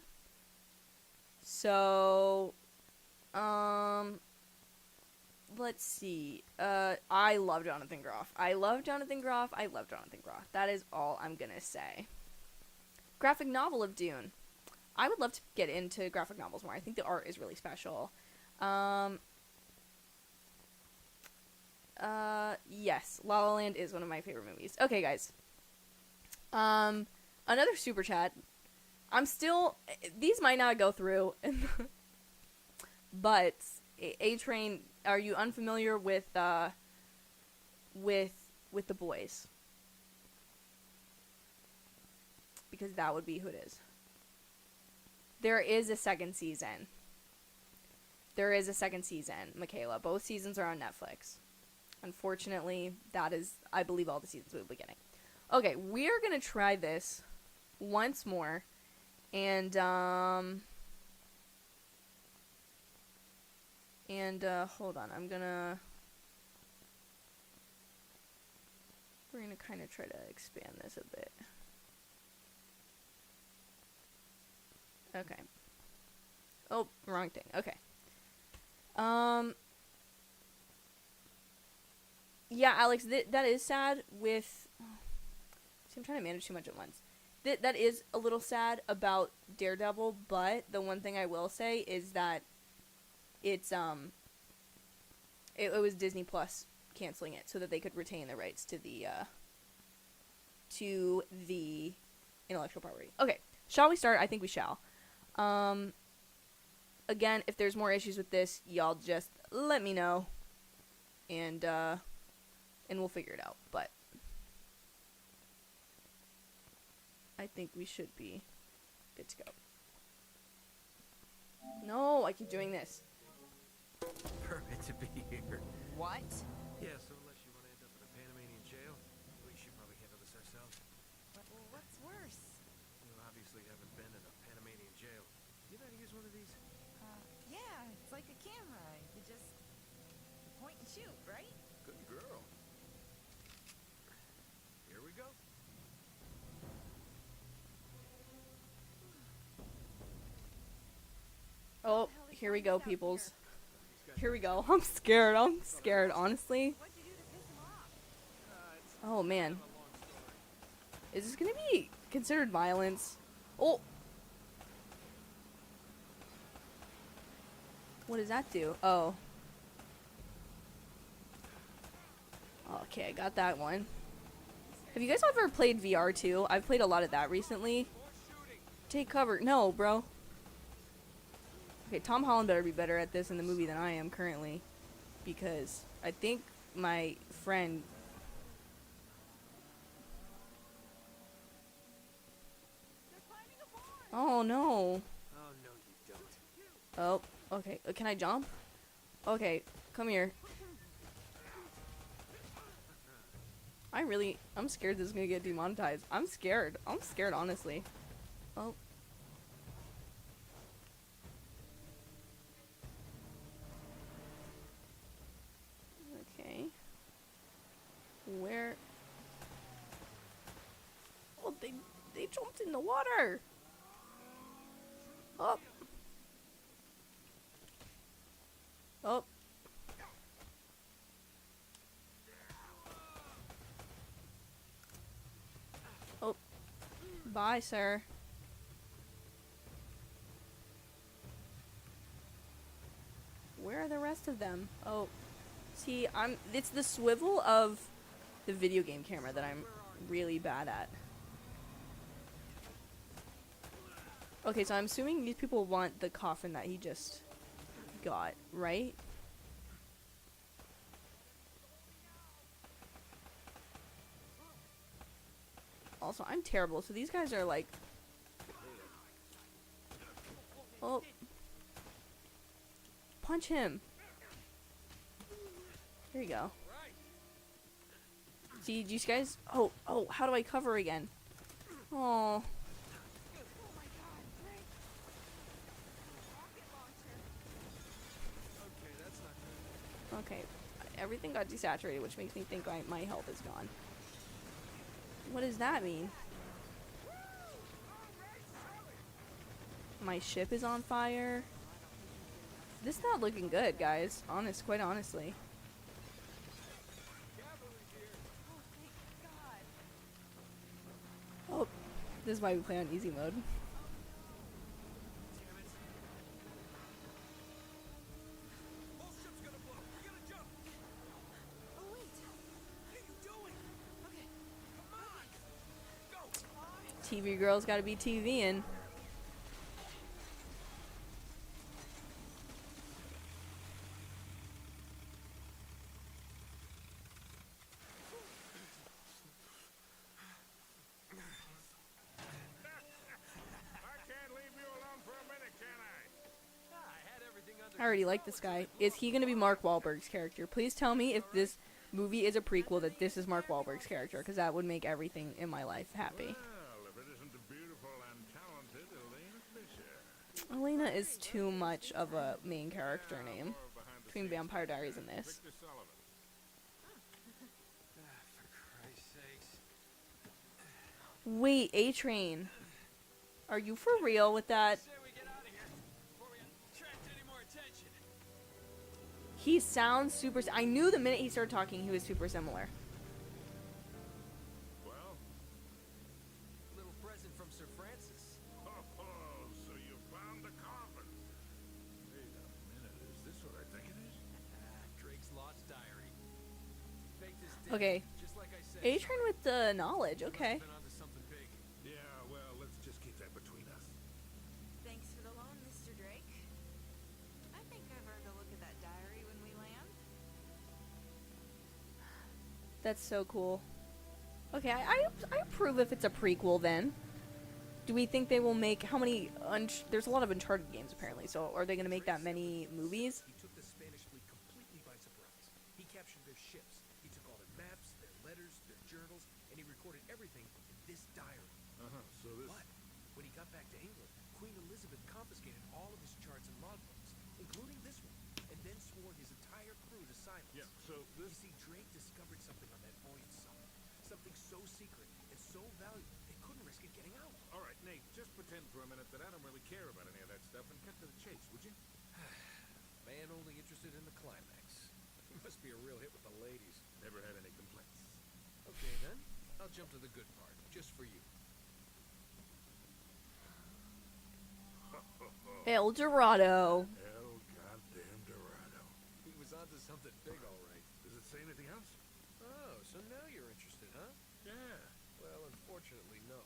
So, let's see. I love Jonathan Groff. I love Jonathan Groff. That is all I'm gonna say. Graphic novel of Dune. I would love to get into graphic novels more. I think the art is really special. Yes, La La Land is one of my favorite movies. Okay, guys. Another super chat. These might not go through, but A-Train, are you unfamiliar with The Boys? Because that would be who it is. There is a second season. Michaela. Both seasons are on Netflix. Unfortunately, that is, I believe, all the seasons we'll be getting. Okay, we're gonna try this once more, and hold on, we're gonna kind of try to expand this a bit. Okay. Oh, wrong thing. Okay. Yeah, Alex, that is sad with... See, I'm trying to manage too much at once. That is a little sad about Daredevil, but the one thing I will say is that it's, it was Disney Plus canceling it so that they could retain the rights to the intellectual property. Okay, shall we start? I think we shall. Again, if there's more issues with this, y'all just let me know, and we'll figure it out, but I think we should be good to go. No, I keep doing this. Permit to be here. What? Yeah, so unless you want to end up in a Panamanian jail, we should probably handle this ourselves. What's worse? You obviously haven't been in a Panamanian jail. You know how to use one of these? Yeah, it's like a camera. You just point and shoot, right? Good girl. Here we go. Oh, here we go, peoples. Here we go. I'm scared, honestly. What'd you do to piss him off? Oh, man. Is this gonna be considered violence? Oh! What does that do? Oh. Okay, I got that one. Have you guys ever played VR too? I've played a lot of that recently. Take cover. No, bro. Okay, Tom Holland better be better at this in the movie than I am currently. Because I think my friend... Oh, no. Oh, no, you don't. Oh, okay. Can I jump? Okay, come here. I'm scared this is gonna get demonetized. I'm scared, honestly. Oh. Okay. Where? Oh, they jumped in the water! Up. Oh. Oh. Bye, sir. Where are the rest of them? Oh. See, it's the swivel of the video game camera that I'm really bad at. Okay, so I'm assuming these people want the coffin that he just got, right? Also, I'm terrible, so these guys are like... Oh. Punch him. There you go. See, do you guys... Oh, how do I cover again? Oh. Okay, that's not good. Okay. Everything got desaturated, which makes me think my health is gone. What does that mean? My ship is on fire. This is not looking good, guys. Quite honestly. Oh, this is why we play on easy mode. Whole ship's gonna blow. We gotta jump. Oh wait. What are you doing? Okay. Come on. Go. TV girls gotta be TVing. I can't leave you alone for a minute, can I? I had everything under I already like this guy. Is he gonna be Mark Wahlberg's character? Please tell me if this movie is a prequel that this is Mark Wahlberg's character, because that would make everything in my life happy. Well, if it isn't the beautiful and talented Elena Fisher. Elena is too much of a main character name Or behind the between scenes Vampire Diaries and man, this. Victor Sullivan. For Christ's sakes. Wait, A-Train. Are you for real with that? Say we get out of here before we attract any more attention. He sounds super... I knew the minute he started talking he was super similar. Well, Little present from Sir Francis. so you found the coffin. Wait a minute, is this what I think it is? Drake's lost diary. Faked his death, Okay. just like I said. A-Train with the knowledge, okay. Been onto something big. Yeah, well, let's just keep that between us. Thanks for the loan, Mr. Drake. I think I've earned a look at that diary when we land. That's so cool. Okay, I approve if it's a prequel then. Do we think they will make... How many... There's a lot of Uncharted games apparently, so are they going to make that many movies? He took the Spanish fleet completely by surprise. He captured their ships. He took all their maps, their letters, their journals, and he recorded everything in this diary. So this... But when he got back to England, Queen Elizabeth confiscated all of his charts and logbooks, including this one, and then swore his entire crew to silence. Yeah, so You this... see, Drake discovered something on that voyage somewhere. Something so secret and so valuable, they couldn't risk it getting out. All right, Nate, just pretend for a minute that I don't really care about any of that stuff and cut to the chase, would you? Man only interested in the climax. He must be a real hit with the ladies. Never had any complaints. Okay, then. I'll jump to the good part, just for you. El Dorado. El goddamn Dorado. He was onto something big, all right. Does it say anything else? Oh, so now you're interested, huh? Yeah. Well, unfortunately, no.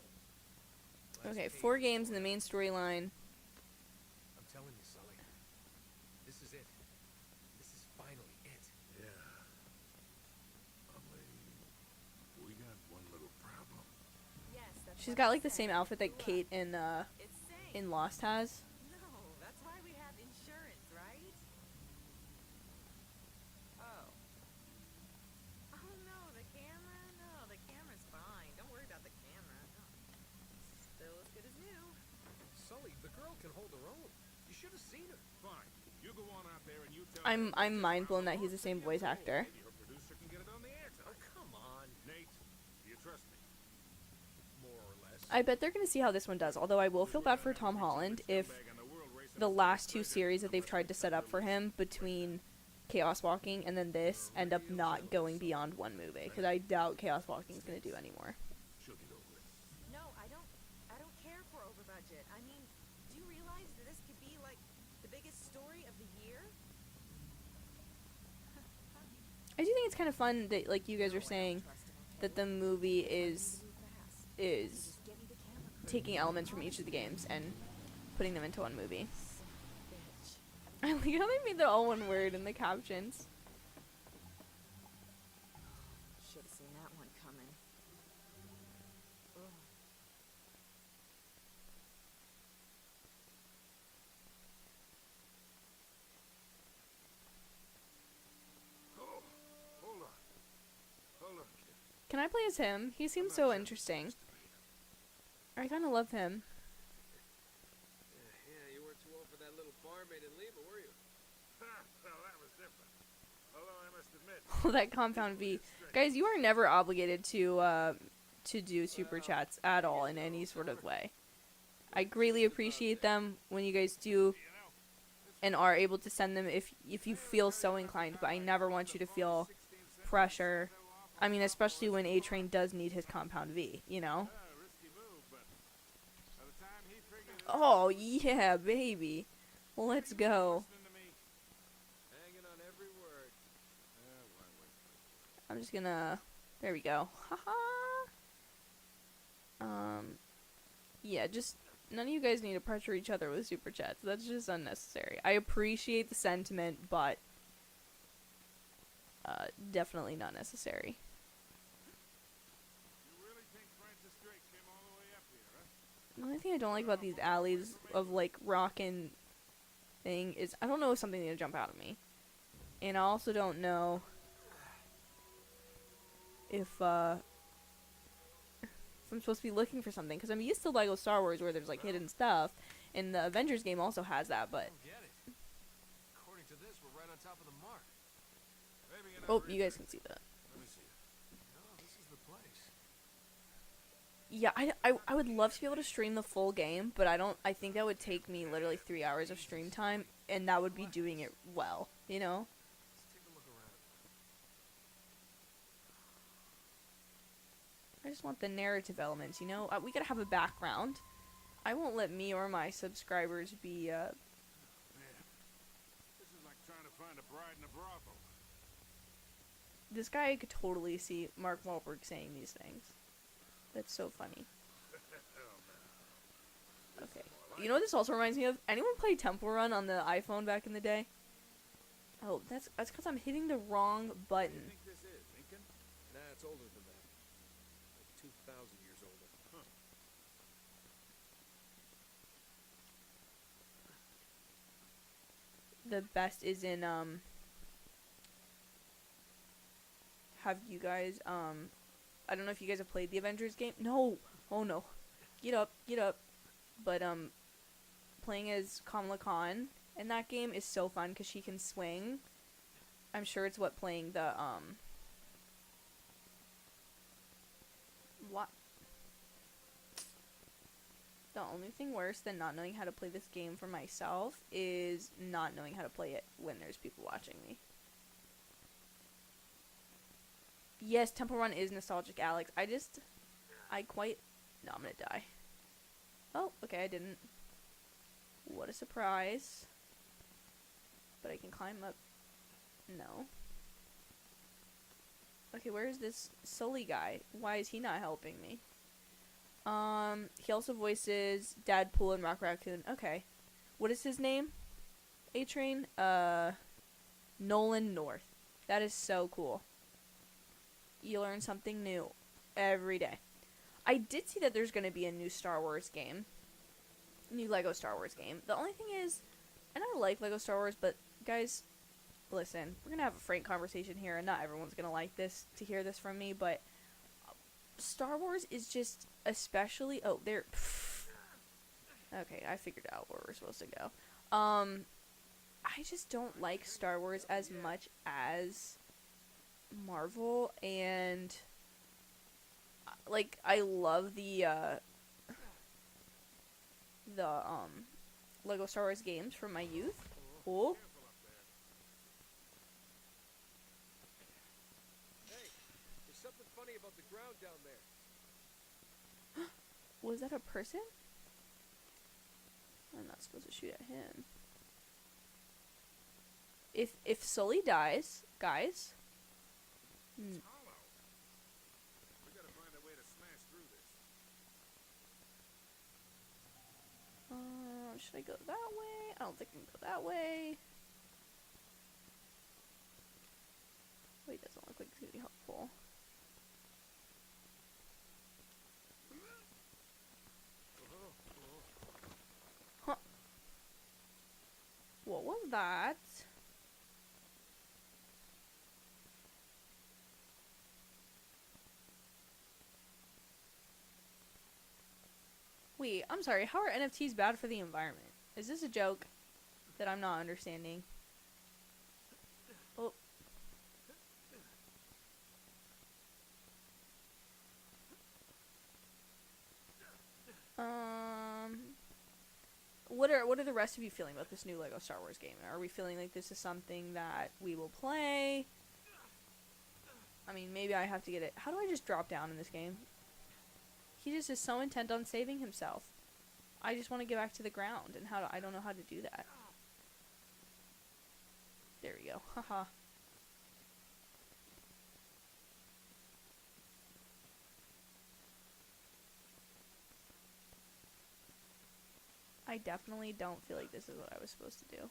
Okay, Last 4 page. games in the main storyline. I'm telling you, Sully. This is it. This is finally it. Yeah. Only... we got one little problem. Yes, that's She's what got I like the same said. outfit that Kate It's safe. in Lost has. No, that's why we have insurance, right? Oh. Oh no, the camera? No, the camera's fine. Don't worry about the camera. No. Still as good as new. Sully, the girl can hold her own. You should have seen her. Fine. You go on out there and you tell I'm mind blown that he's the same voice actor. Maybe her producer can get it on the air Oh, tonight. come on. Nate, do you trust me? More or less. I bet they're gonna see how this one does. Although I will feel bad for Tom Holland if the last 2 series that they've tried to set up for him between Chaos Walking and then this end up not going beyond 1 movie, because I doubt Chaos Walking is gonna do anymore. She'll get over it. No, I don't care for over budget. I mean, do you realize that this could be like the biggest story of the year? I do think it's kind of fun that, like you guys are saying, that the movie is taking elements from each of the games and putting them into one movie. Bitch. I like how they made the all one word in the captions. Should have seen that one coming. Ugh. Oh, hold on. Hold on, kid. Can I play as him? He seems I'm so not sure interesting. it's supposed to be. I kind of love him. Yeah, you weren't too old for that little barmaid in Lima, were you? Well, that was different. Although I must admit, That compound V. Guys, you are never obligated to do super chats at all in any sort of way. I greatly appreciate them when you guys do you know, and are able to send them if you feel so inclined, but I never want you to feel pressure. I mean, especially when A Train does need his compound V, you know? risky move, but by the time he figured it Oh, yeah, baby. Let's go. listening to me, Hanging on every word. why wait? I'm just gonna... There we go. Haha. Yeah, just... None of you guys need to pressure each other with super chats. That's just unnecessary. I appreciate the sentiment, but... definitely not necessary. You really think Francis Drake came all the way up here, huh? The only thing I don't like about these alleys of, like, rock and thing is I don't know if something's gonna jump out at me. And I also don't know if I'm supposed to be looking for something. Because I'm used to Lego Star Wars where there's, like, hidden stuff. And the Avengers game also has that, but... I don't get it. According to this, we're right on top of the mark. Maybe you're not Oh, ready. you guys can see that. Let me see it. No, this is the place. Yeah, I would love to be able to stream the full game, but I think that would take me literally 3 hours of stream time, and that would be doing it well, you know? Let's take a look around. I just want the narrative elements, you know? We gotta have a background. I won't let me or my subscribers be, Man, this is like trying to find a bride in a brothel. This guy I could totally see Mark Wahlberg saying these things. That's so funny. Okay. You know what this also reminds me of? Anyone play Temple Run on the iPhone back in the day? Oh, that's because I'm hitting the wrong What do you button. think this is, Lincoln? Nah, it's older than that. Like 2,000 years older. Huh. The best is in, have you guys, I don't know if you guys have played the Avengers game. No! Oh no. Get up, get up. But, playing as Kamala Khan in that game is so fun because she can swing. I'm sure it's what playing the, what? The only thing worse than not knowing how to play this game for myself is not knowing how to play it when there's people watching me. Yes, Temple Run is nostalgic, Alex. No, I'm gonna die. Oh, okay, I didn't. What a surprise. But I can climb up. No. Okay, where's this Sully guy? Why is he not helping me? He also voices Dadpool and Rock Raccoon. Okay. What is his name? A-Train? Nolan North. That is so cool. You learn something new every day. I did see that there's going to be a new Star Wars game. New Lego Star Wars game. The only thing is, and I like Lego Star Wars, but guys, listen, we're going to have a frank conversation here, and not everyone's going to like this, to hear this from me, but Star Wars is just especially, oh, there, okay, I figured out where we're supposed to go. I just don't like Star Wars as much as Marvel, and like I love the Lego Star Wars games from my youth. Cool. Hey, there's something funny about the ground down there. Was that a person? I'm not supposed to shoot at him. If Sully dies, guys. It's hollow. We gotta find a way to smash through this. Should I go that way? I don't think I can go that way. Wait, doesn't look like it's gonna be helpful. Huh. What was that? Wait, I'm sorry. How are NFTs bad for the environment? Is this a joke that I'm not understanding? Oh. What are the rest of you feeling about this new Lego Star Wars game? Are we feeling like this is something that we will play? I mean, maybe I have to get it. How do I just drop down in this game? He just is so intent on saving himself. I just want to get back to the ground, and I don't know how to do that. There we go. Haha. I definitely don't feel like this is what I was supposed to do.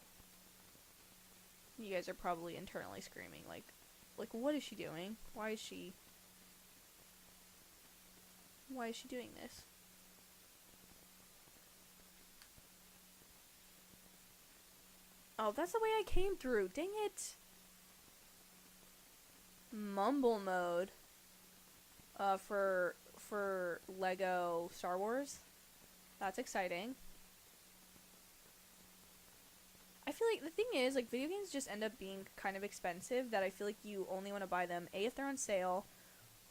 You guys are probably internally screaming, like, what is she doing? Why is she doing this? Oh, that's the way I came through. Dang it. Mumble mode. For Lego Star Wars. That's exciting. I feel like the thing is, like, video games just end up being kind of expensive, that I feel like you only want to buy them A, if they're on sale,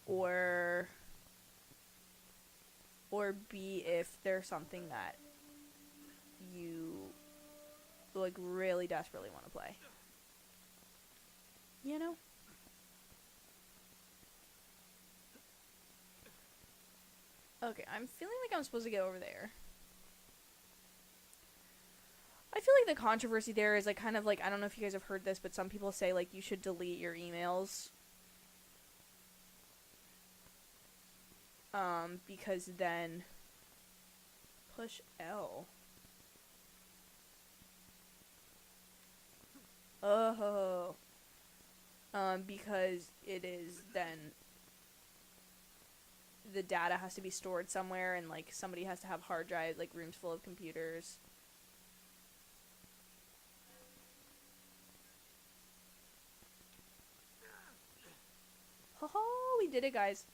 or B, if they're something that you, like, really desperately want to play. You know? Okay, I'm feeling like I'm supposed to get over there. I feel like the controversy there is, like, kind of like, I don't know if you guys have heard this, but some people say, like, you should delete your emails. Because then push L. Oh. Because it is then the data has to be stored somewhere, and, like, somebody has to have hard drives, like, rooms full of computers. Ho, we did it, guys.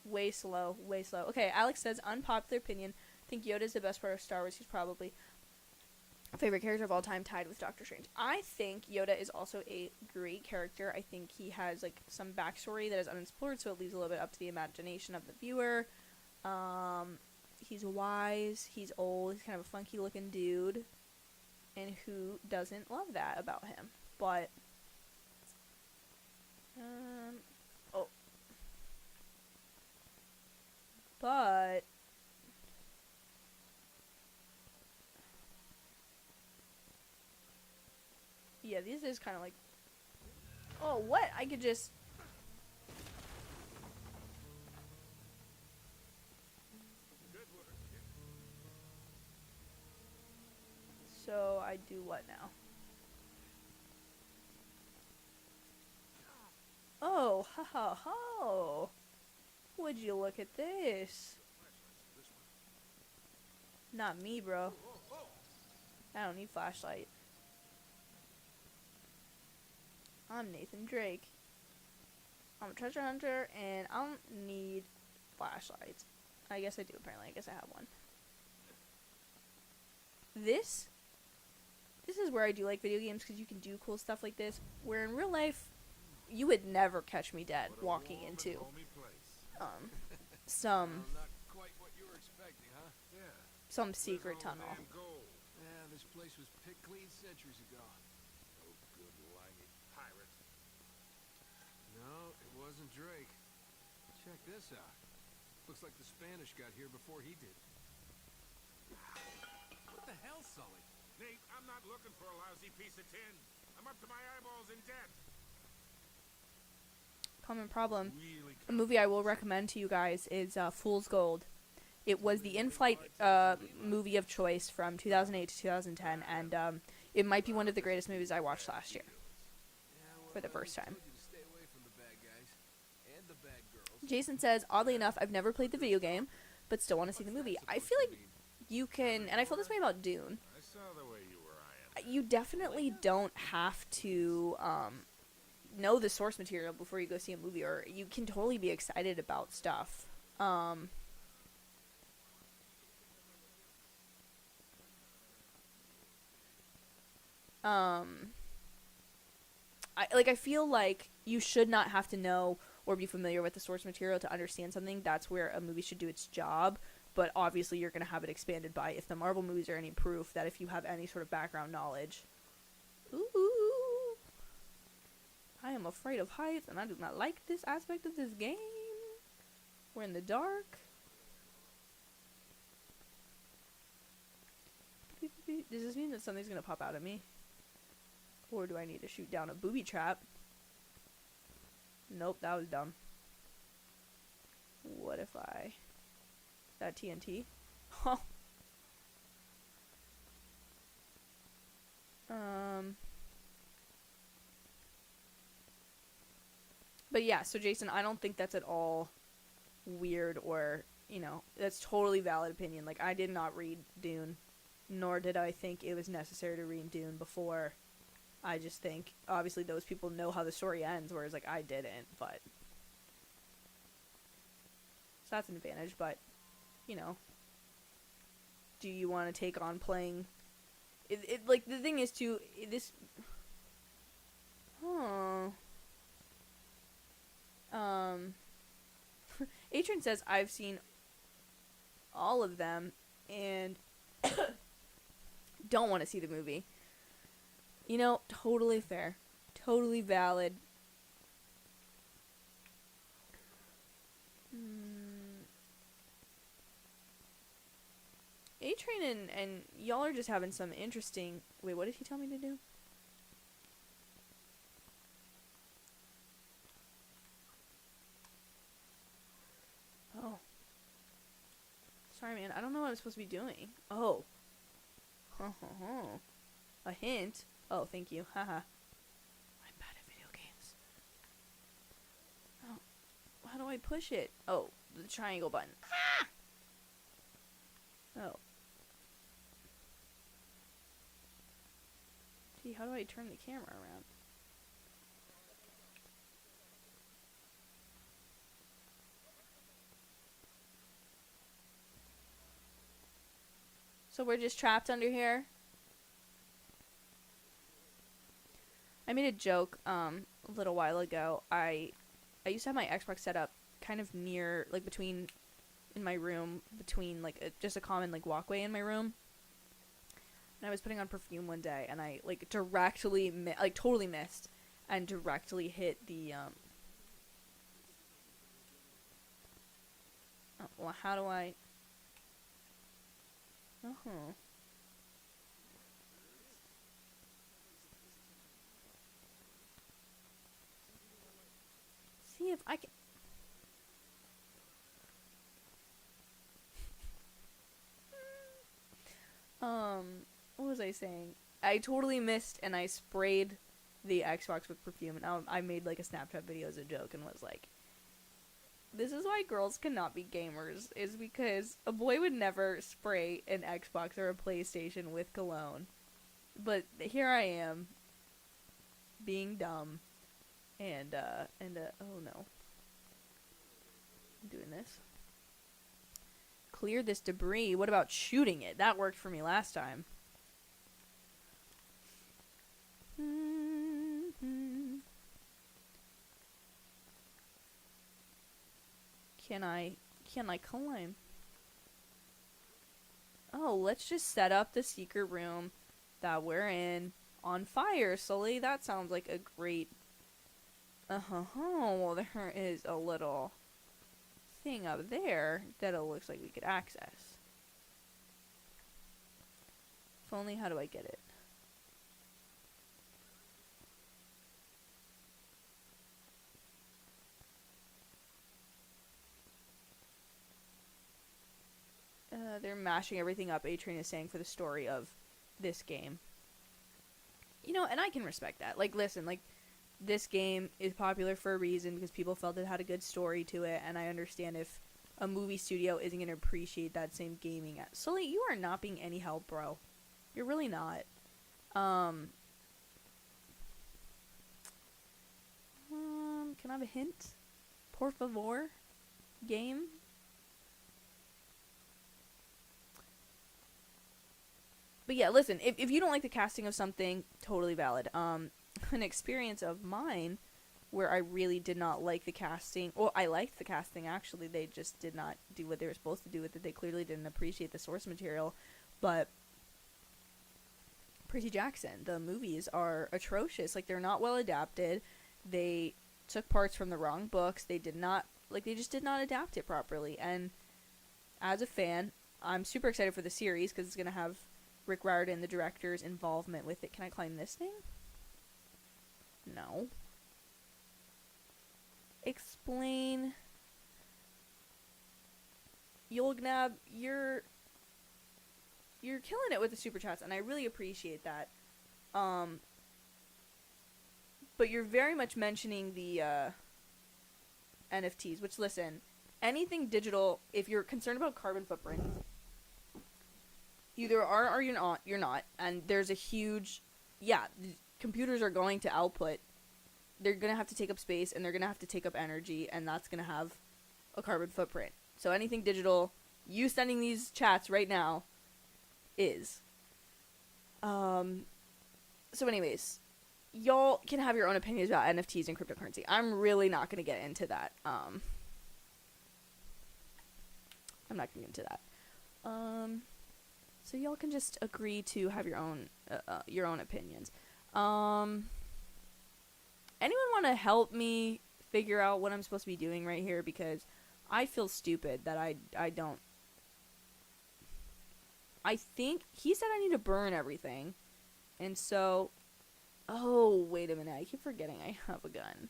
Way slow, way slow. Okay, Alex says, unpopular opinion, I think Yoda is the best part of Star Wars. He's probably favorite character of all time, tied with Doctor Strange. I think Yoda is also a great character. I think he has, like, some backstory that is unexplored, so it leaves a little bit up to the imagination of the viewer. He's wise, he's old, he's kind of a funky looking dude, and who doesn't love that about him? But but yeah, this is kind of like, oh, what? I could just, Good work. so I do what now? Oh, ha ha ha. Would you look at this? Not me, bro. I don't need flashlight. I'm Nathan Drake. I'm a treasure hunter, and I don't need flashlights. I guess I do, apparently. I guess I have one. This is where I do like video games, because you can do cool stuff like this, where in real life, you would never catch me dead walking into some Not quite what you were expecting, huh? Yeah. some secret tunnel. Yeah, this place was picked clean centuries ago. Oh, good limey pirate. No, it wasn't Drake. Check this out. Looks like the Spanish got here before he did. What the hell, Sully? Nate, I'm not looking for a lousy piece of tin. I'm up to my eyeballs in debt. Common problem. Really A movie I will recommend to you guys is Fool's Gold. It was the in-flight movie of choice from 2008 to 2010, and it might be one of the greatest movies I watched last year for the first time. Told you to stay away from the bad guys and the bad girls. Jason says, oddly enough, I've never played the video game, but still want to see the movie. I feel like you can, and I feel this way about Dune. I saw the way you were eyeing. You definitely don't have to know the source material before you go see a movie, or you can totally be excited about stuff. I feel like you should not have to know or be familiar with the source material to understand something. That's where a movie should do its job. But obviously, you're going to have it expanded by if the Marvel movies are any proof that if you have any sort of background knowledge. Ooh. I am afraid of heights, and I do not like this aspect of this game. We're in the dark. Does this mean that something's going to pop out at me? Or do I need to shoot down a booby trap? Nope, that was dumb. What if I... Is that TNT? Huh. But yeah, so Jason, I don't think that's at all weird or, that's totally valid opinion. Like, I did not read Dune, nor did I think it was necessary to read Dune before. I just think, obviously, those people know how the story ends, whereas, like, I didn't, but... So that's an advantage, but, do you want to take on playing... Like, the thing is, too, this... Atron says, I've seen all of them, and don't want to see the movie. Totally fair. Totally valid. A-Train and y'all are just having some interesting... Wait, what did he tell me to do? Oh. Sorry, man. I don't know what I'm supposed to be doing. Oh. A hint? Oh, thank you. Haha. I'm bad at video games. Oh. How do I push it? Oh, the triangle button. Ah! Oh. Gee, how do I turn the camera around? So we're just trapped under here? I made a joke a little while ago. I used to have my Xbox set up kind of near, like, between, in my room, between, like, just a common, like, walkway in my room. And I was putting on perfume one day, and I, like, directly, totally missed, and directly hit the, Oh, well, how do I... Uh-huh. See if I can... What was I saying? I totally missed, and I sprayed the Xbox with perfume, and I made, like, a Snapchat video as a joke, and was like, this is why girls cannot be gamers, is because a boy would never spray an Xbox or a PlayStation with cologne. But here I am, being dumb, and oh no. I'm doing this. Clear this debris. What about shooting it? That worked for me last time. Can I climb? Oh, let's just set up the secret room that we're in on fire, Sully. That sounds like a great... Well, there is a little thing up there that it looks like we could access. If only, how do I get it? They're mashing everything up, A-Train is saying, for the story of this game. You know, and I can respect that. Like, listen, like, this game is popular for a reason because people felt it had a good story to it, and I understand if a movie studio isn't going to appreciate that same gaming. Sully, you are not being any help, bro. You're really not. Can I have a hint? Por favor? Game? But yeah, listen, if you don't like the casting of something, totally valid. An experience of mine where I really did not like the casting. Well, I liked the casting, actually. They just did not do what they were supposed to do with it. They clearly didn't appreciate the source material. But Percy Jackson, the movies are atrocious. Like, they're not well adapted. They took parts from the wrong books. They just did not adapt it properly. And as a fan, I'm super excited for the series because it's going to have Rick Riordan, the director's involvement with it. Can I climb this thing? No. Explain. Yolgnab, you're killing it with the super chats, and I really appreciate that. But you're very much mentioning the NFTs, which, listen, anything digital, if you're concerned about carbon footprint, either are or you're not, and there's a huge, computers are going to output, they're going to have to take up space, and they're going to have to take up energy, and that's going to have a carbon footprint. So anything digital, you sending these chats right now is. So anyways, y'all can have your own opinions about NFTs and cryptocurrency. I'm really not going to get into that. I'm not going to get into that. So y'all can just agree to have your own opinions. Anyone want to help me figure out what I'm supposed to be doing right here? Because I feel stupid that I don't. I think he said I need to burn everything. And so, oh, wait a minute. I keep forgetting I have a gun.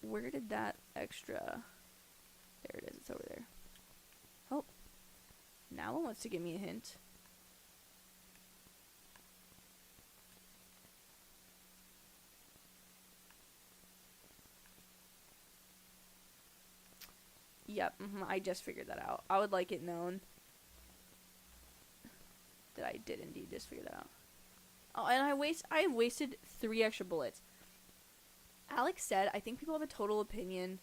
Where did that extra... There it is. It's over there. Oh. Now it wants to give me a hint. Yep, I just figured that out. I would like it known that I did indeed just figure that out. Oh, and I have wasted 3 extra bullets. Alex said, I think people have a total opinion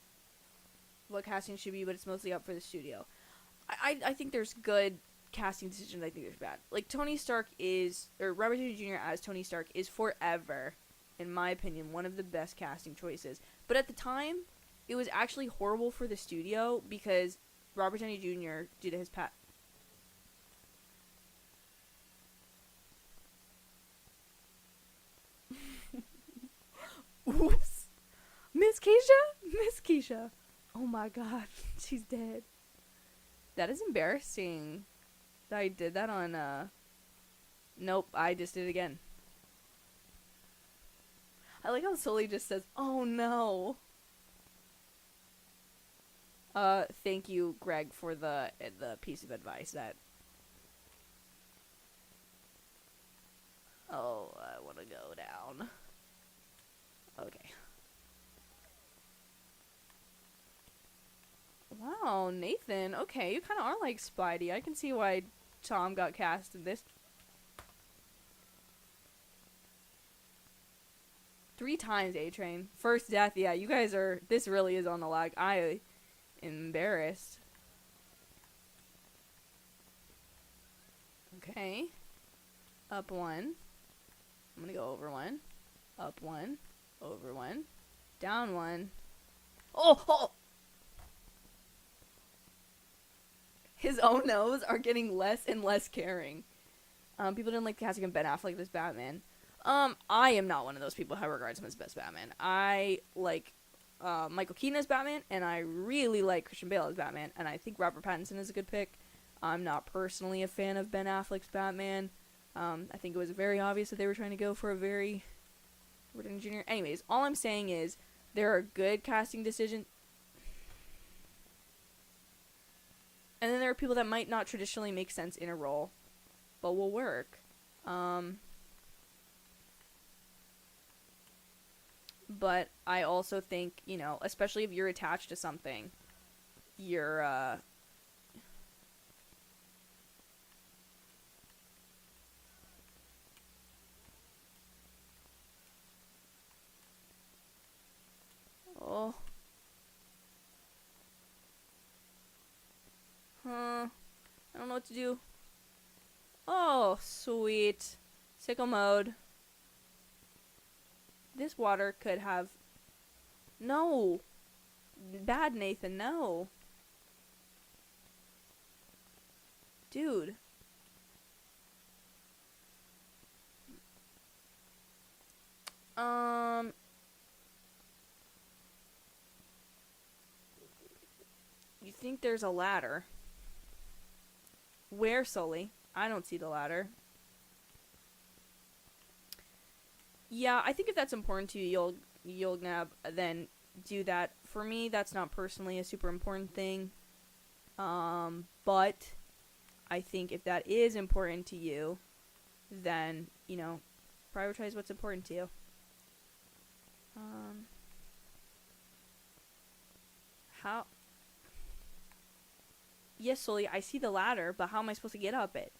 what casting should be, but it's mostly up for the studio. I think there's good casting decisions. I think there's bad. Like, Robert Downey Jr. as Tony Stark is forever, in my opinion, one of the best casting choices. But at the time, it was actually horrible for the studio because Robert Downey Jr. due to his Oops. Miss Keisha. Oh my god, she's dead. That is embarrassing that I did that on, Nope, I just did it again. I like how Sully just says, oh no. Thank you, Greg, for the piece of advice that... Oh, I want to go down. Okay. Wow, Nathan. Okay, you kind of are like Spidey. I can see why Tom got cast in this. 3 times, A-Train. First death, yeah, you guys are... This really is on the lag. I am embarrassed. Okay. Up 1. I'm gonna go over 1. Up 1. Over 1. Down 1. Oh! His own nose are getting less and less caring. People didn't like casting Ben Affleck as Batman. I am not one of those people who regards him as best Batman. I like Michael Keaton as Batman, and I really like Christian Bale as Batman, and I think Robert Pattinson is a good pick. I'm not personally a fan of Ben Affleck's Batman. I think it was very obvious that they were trying to go for a very Robert Downey Jr. Anyways, all I'm saying is there are good casting decisions. And then there are people that might not traditionally make sense in a role, but will work. But I also think, you know, especially if you're attached to something, you're, oh. I don't know what to do. Oh, sweet. Sickle mode. This water could have... No. Bad Nathan, no. Dude. You think there's a ladder? Where, Sully? I don't see the ladder. Yeah, I think if that's important to you, you'll nab, then do that. For me, that's not personally a super important thing. But I think if that is important to you, then, you know, prioritize what's important to you. How? Yes, Sully, I see the ladder, but how am I supposed to get up it?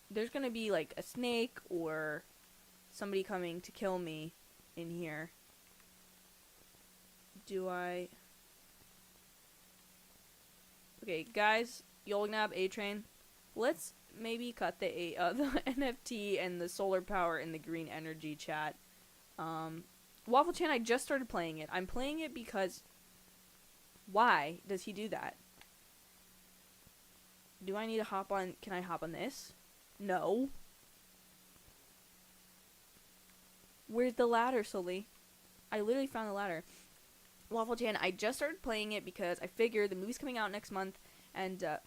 There's gonna be, like, a snake or somebody coming to kill me in here. Do I... Okay, guys, Yolgnab, A-Train. Let's maybe cut the the NFT and the solar power and the green energy chat. Waffle Chan, I just started playing it. I'm playing it because... Why does he do that? Do I need to hop on... Can I hop on this? No. Where's the ladder, Sully? I literally found the ladder. Waffle Chan, I just started playing it because I figured the movie's coming out next month, and, oh,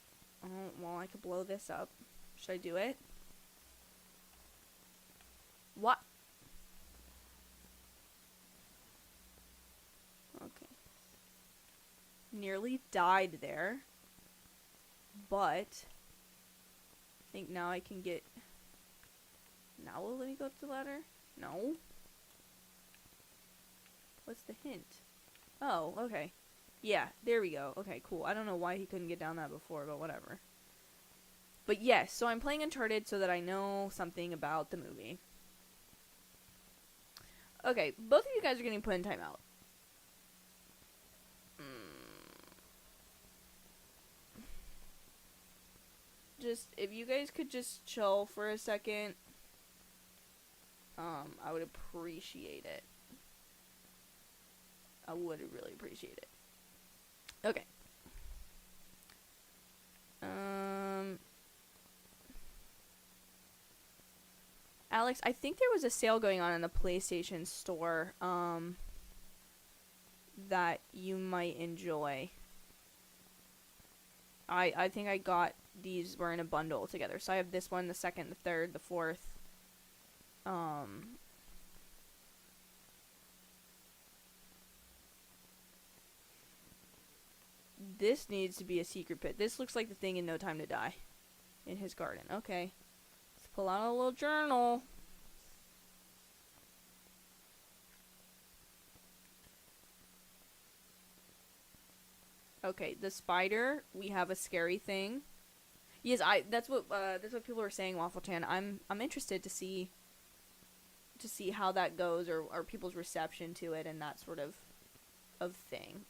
well, I could blow this up. Should I do it? What? Okay. Nearly died there. But I think now I can get... Now will let me go up the ladder? No. What's the hint? Oh, okay. Yeah, there we go. Okay, cool. I don't know why he couldn't get down that before, but whatever. But yes, so I'm playing Uncharted so that I know something about the movie. Okay, both of you guys are getting put in timeout. Just, if you guys could just chill for a second, I would appreciate it. I would really appreciate it. Okay. Alex, I think there was a sale going on in the PlayStation Store, that you might enjoy. I think I got these were in a bundle together. So I have this one, the second, the third, the fourth. This needs to be a secret pit. This looks like the thing in No Time to Die. In his garden. Okay. Let's pull out a little journal. Okay, the spider. We have a scary thing. Yes, that's what people are saying, Waffle Chan. I'm interested to see how that goes, or people's reception to it and that sort of thing.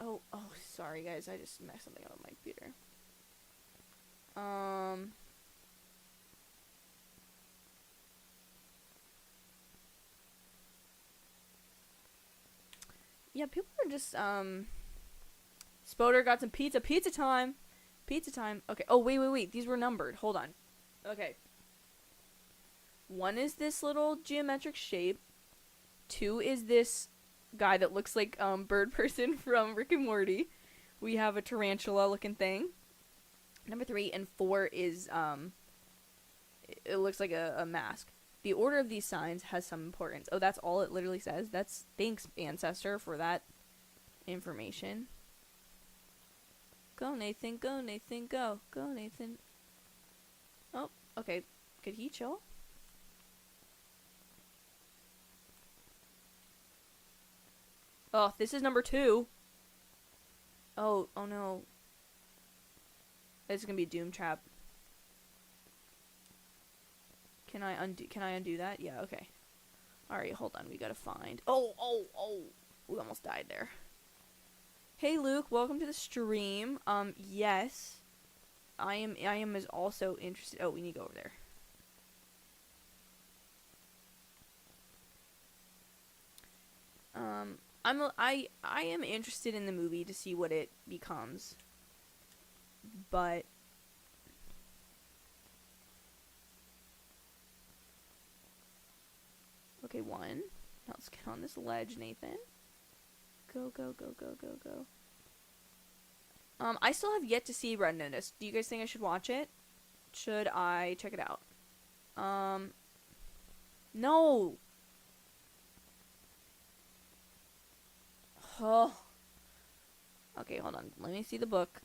Oh, sorry guys, I just messed something up on my computer. Yeah, people are just Spoder got some pizza. Pizza time. Pizza time. Okay. Oh, wait. These were numbered. Hold on. Okay. 1 is this little geometric shape. 2 is this guy that looks like bird person from Rick and Morty. We have a tarantula looking thing. Number 3 and 4 is it looks like a mask. The order of these signs has some importance. Oh, that's all it literally says. Thanks, Ancestor, for that information. Go, Nathan. Go, Nathan. Go. Go, Nathan. Oh, okay. Could he chill? Oh, this is number 2. Oh no. This is gonna be a doom trap. Can I undo that? Yeah, okay. Alright, hold on. We gotta find. Oh. We almost died there. Hey Luke, welcome to the stream. Yes. I am as also interested. Oh, we need to go over there. I am interested in the movie to see what it becomes. But okay, 1. Now let's get on this ledge, Nathan. Go. I still have yet to see Red Notice. Do you guys think I should watch it? Should I check it out? No. Oh. Okay, hold on. Let me see the book.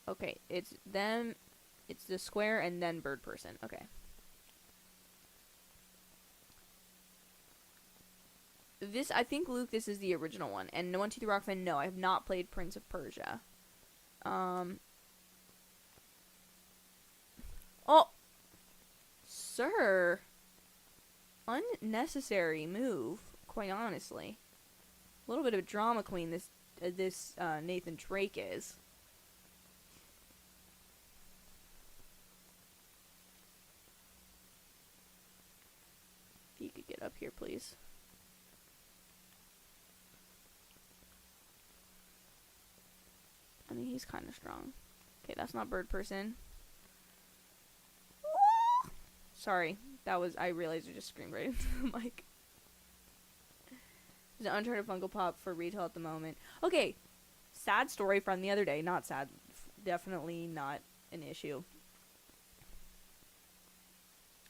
Okay, it's them. It's the square and then bird person. Okay. This, I think, Luke, this is the original one. And No 1 2 3 Rock fan, no, I have not played Prince of Persia. Oh! Sir! Unnecessary move, quite honestly. A little bit of a drama queen, this Nathan Drake is. If you could get up here, please. I mean, he's kind of strong. Okay, that's not bird person. Sorry, I realized I just screamed right into the mic. There's an Uncharted Funko Pop for retail at the moment. Okay, sad story from the other day. Not sad. Definitely not an issue.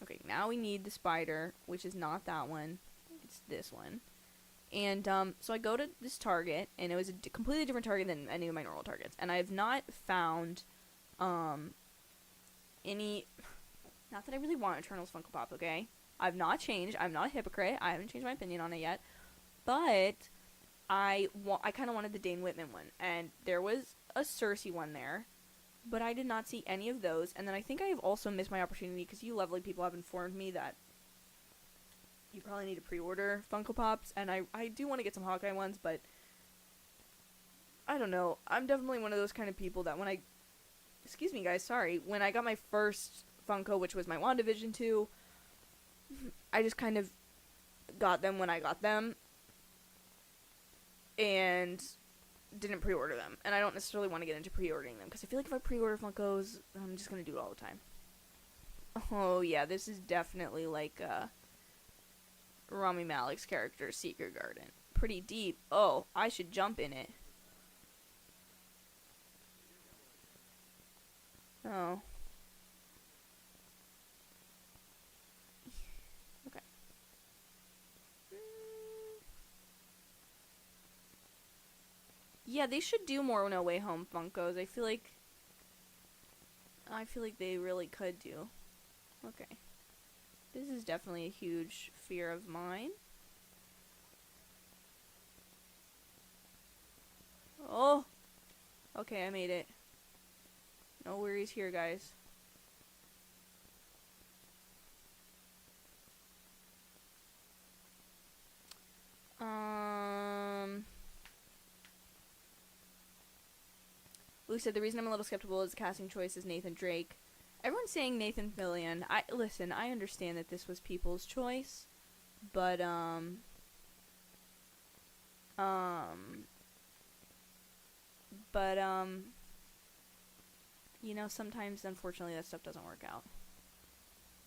Okay, now we need the spider, which is not that one. It's this one. And, so I go to this Target, and it was a completely different Target than any of my normal Targets. And I have not found, any... Not that I really want Eternals Funko Pop, okay? I've not changed. I'm not a hypocrite. I haven't changed my opinion on it yet. But I kind of wanted the Dane Whitman one. And there was a Cersei one there. But I did not see any of those. And then I think I have also missed my opportunity because you lovely people have informed me that you probably need to pre-order Funko Pops. And I do want to get some Hawkeye ones, but I don't know. I'm definitely one of those kind of people that when I... Excuse me, guys. Sorry. When I got my first Funko, which was my WandaVision 2, I just kind of got them when I got them and didn't pre-order them. And I don't necessarily want to get into pre-ordering them because I feel like if I pre-order Funkos, I'm just going to do it all the time. Oh yeah, this is definitely like Rami Malek's character, Secret Garden. Pretty deep. Oh, I should jump in it. Oh. Okay. Yeah, they should do more No Way Home Funkos. I feel like they really could do. Okay. This is definitely a huge fear of mine. Oh! Okay, I made it. No worries here, guys. Luke said the reason I'm a little skeptical is casting choice is Nathan Drake. Everyone's saying Nathan Fillion. Listen, I understand that this was people's choice, but you know, sometimes unfortunately that stuff doesn't work out.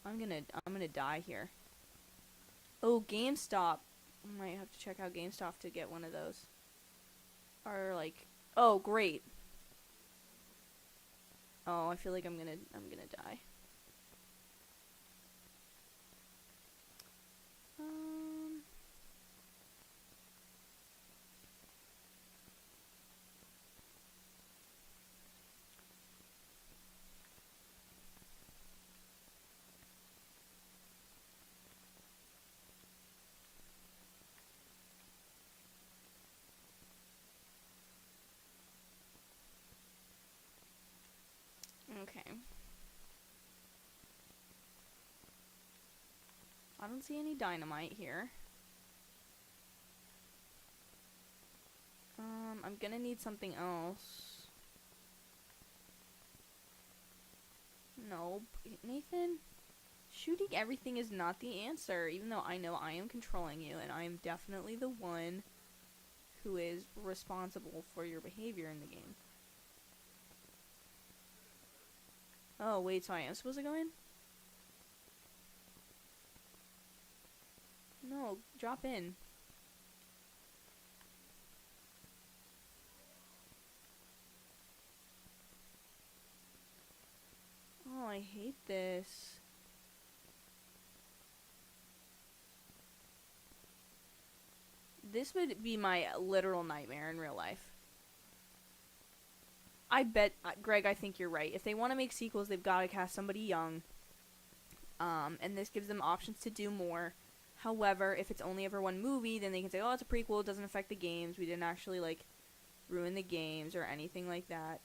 I'm gonna die here. Oh, GameStop. I might have to check out GameStop to get one of those. Or like, oh great. Oh, I feel like I'm gonna die. don't see any dynamite here. I'm gonna need something else. No, Nathan, shooting everything is not the answer, even though I know I am controlling you, and I am definitely the one who is responsible for your behavior in the game. Oh, wait, so I am supposed to go in? No, drop in. Oh, I hate this. This would be my literal nightmare in real life. I bet, Greg, I think you're right. If they want to make sequels, they've got to cast somebody young. And this gives them options to do more. However, if it's only ever one movie, then they can say, oh, it's a prequel, it doesn't affect the games. We didn't actually, like, ruin the games or anything like that.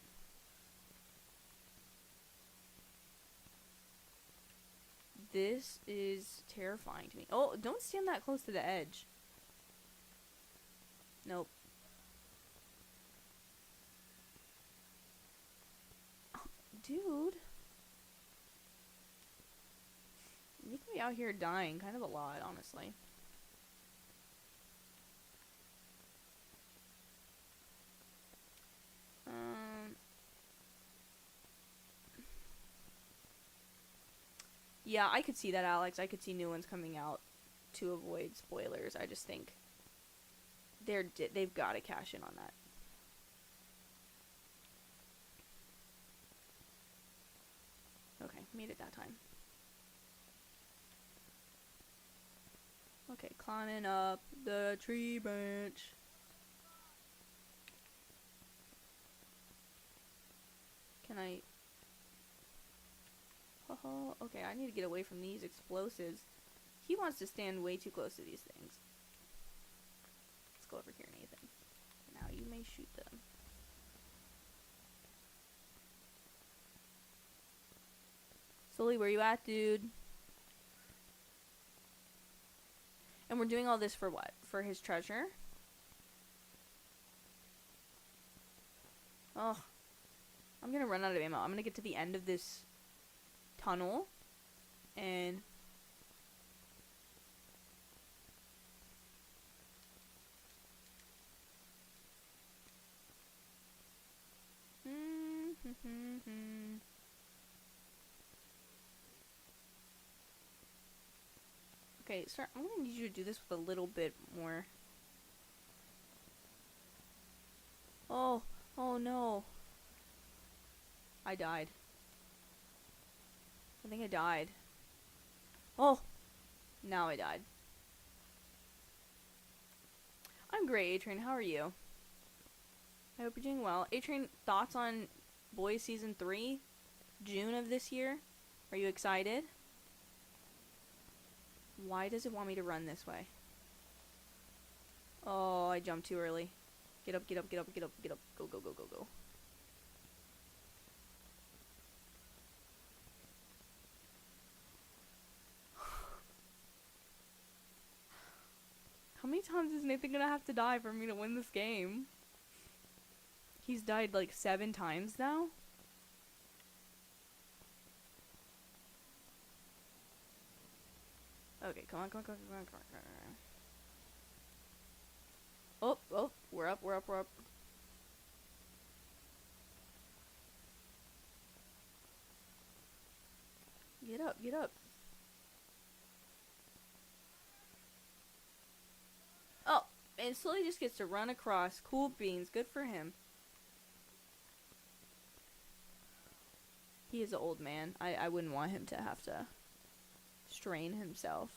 This is terrifying to me. Oh, don't stand that close to the edge. Nope. Dude. You can be out here dying kind of a lot, honestly. Yeah, I could see that, Alex. I could see new ones coming out to avoid spoilers. I just think they've got to cash in on that. Okay, made it that time. Okay, climbing up the tree branch. Can I... Oh, okay, I need to get away from these explosives. He wants to stand way too close to these things. Let's go over here, Nathan. Now you may shoot them. Sully, where you at, dude? And we're doing all this for what? For his treasure? Oh. I'm gonna run out of ammo. I'm gonna get to the end of this tunnel. And... Okay, sir, I'm gonna need you to do this with a little bit more. Oh, oh no. I died. I think I died. Oh! Now I died. I'm great, A-Train. How are you? I hope you're doing well. A-Train, thoughts on Boys Season 3? June of this year? Are you excited? Why does it want me to run this way? Oh, I jumped too early. Get up, get up, get up, get up, get up. Go, go, go, go, go. How many times is Nathan gonna have to die for me to win this game? He's died like 7 times now? Okay, come on, come on, come on, come on, come on, come on. Oh, oh, we're up, we're up, we're up. Get up, get up. Oh, and slowly just gets to run across. Cool beans, good for him. He is an old man. I wouldn't want him to have to strain himself.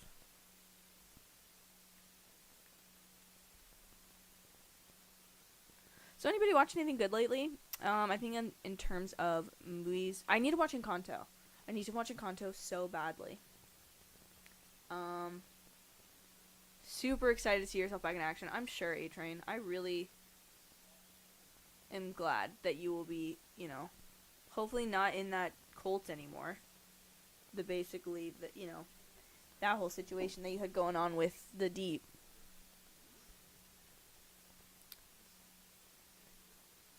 So anybody watch anything good lately? I think in terms of movies, I need to watch Encanto. I need to watch Encanto so badly. Super excited to see yourself back in action. I'm sure, A-Train. I really am glad that you will be, you know, hopefully not in that cult anymore. The that whole situation that you had going on with the Deep.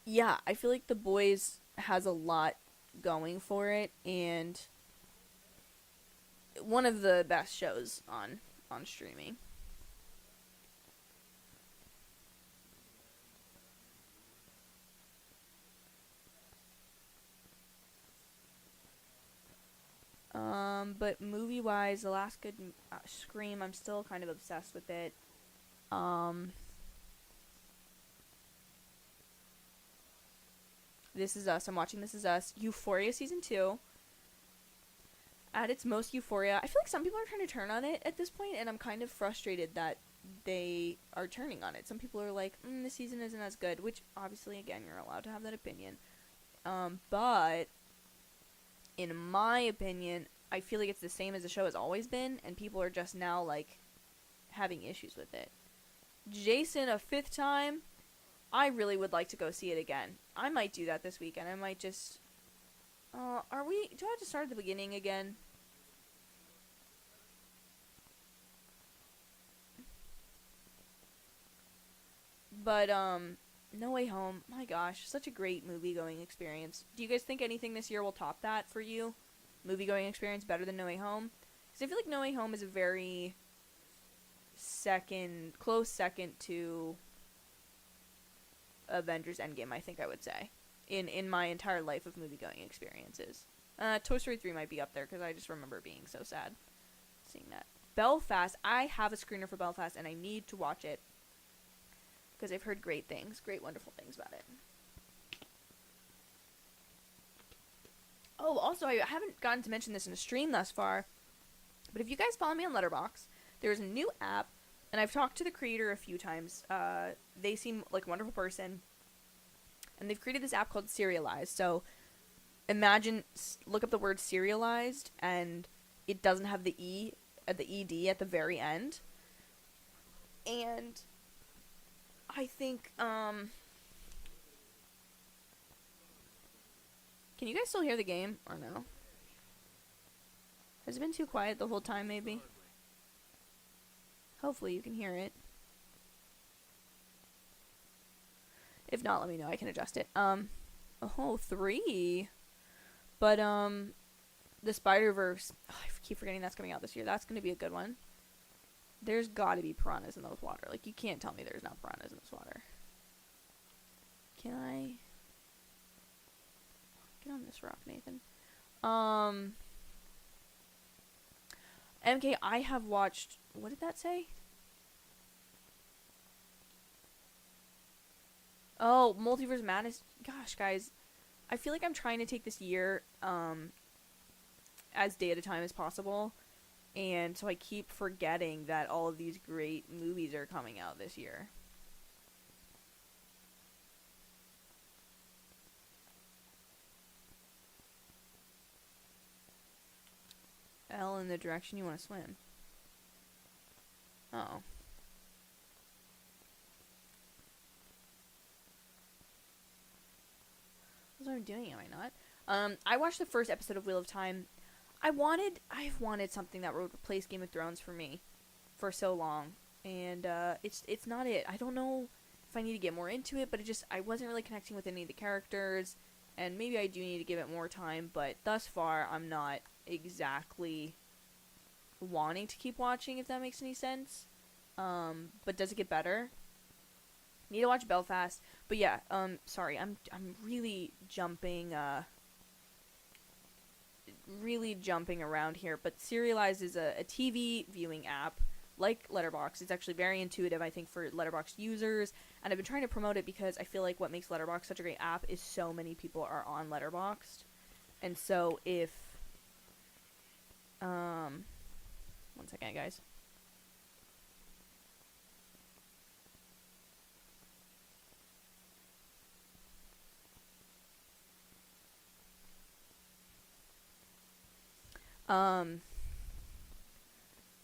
Yeah, I feel like The Boys has a lot going for it, and one of the best shows on streaming. But movie-wise, the last good Scream, I'm still kind of obsessed with it. This Is Us. I'm watching This Is Us. Euphoria season 2. At its most Euphoria. I feel like some people are trying to turn on it at this point, and I'm kind of frustrated that they are turning on it. Some people are like, this season isn't as good, which obviously, again, you're allowed to have that opinion. But in my opinion, I feel like it's the same as the show has always been, and people are just now, like, having issues with it. Jason, a 5th time, I really would like to go see it again. I might do that this weekend. I might just... do I have to start at the beginning again? But, No Way Home, my gosh, such a great movie-going experience. Do you guys think anything this year will top that for you? Movie-going experience better than No Way Home? Because I feel like No Way Home is a very close second to Avengers Endgame, I think I would say. In my entire life of movie-going experiences. Toy Story 3 might be up there, because I just remember being so sad seeing that. Belfast, I have a screener for Belfast, and I need to watch it. Because I've heard great things, great wonderful things about it. Oh, also, I haven't gotten to mention this in a stream thus far, but if you guys follow me on Letterboxd, there's a new app, and I've talked to the creator a few times. They seem like a wonderful person, and they've created this app called Serialized. So imagine, look up the word serialized, and it doesn't have the E at the ED at the very end. And I think, can you guys still hear the game, or no? Has it been too quiet the whole time, maybe? Hopefully you can hear it. If not, let me know, I can adjust it. 3. But, the Spider-Verse, I keep forgetting that's coming out this year. That's gonna be a good one. There's gotta be piranhas in those water. Like, you can't tell me there's not piranhas in this water. Can I... Get on this rock, Nathan. MK, I have watched... What did that say? Oh, Multiverse Madness. Gosh, guys. I feel like I'm trying to take this year, as day at a time as possible. And so I keep forgetting that all of these great movies are coming out this year. L in the direction you want to swim. Oh. That's what I'm doing, am I not? I watched the first episode of Wheel of Time. I've wanted something that would replace Game of Thrones for me for so long, and it's not it. I don't know if I need to get more into it, but I wasn't really connecting with any of the characters, and maybe I do need to give it more time, but thus far I'm not exactly wanting to keep watching, if that makes any sense. But does it get better? Need to watch Belfast, but yeah, sorry, I'm really jumping around here, but Serialized is a TV viewing app like Letterboxd. It's actually very intuitive, I think, for Letterboxd users, and I've been trying to promote it because I feel like what makes Letterboxd such a great app is so many people are on Letterboxd. And so if one second, guys.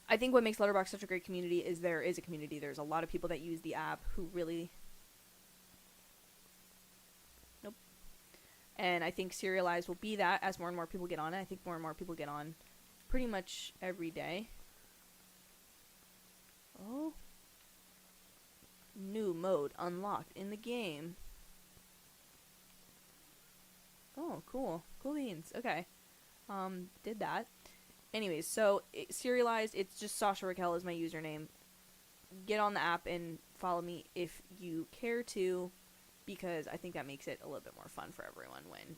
I think what makes Letterboxd such a great community is there is a community. There's a lot of people that use the app who really... Nope. And I think Serialized will be that as more and more people get on it. I think more and more people get on pretty much every day. Oh. New mode unlocked in the game. Oh, cool. Cool beans. Okay. Did that. Anyways, so serialized, it's just Sasha Raquel is my username. Get on the app and follow me if you care to, because I think that makes it a little bit more fun for everyone when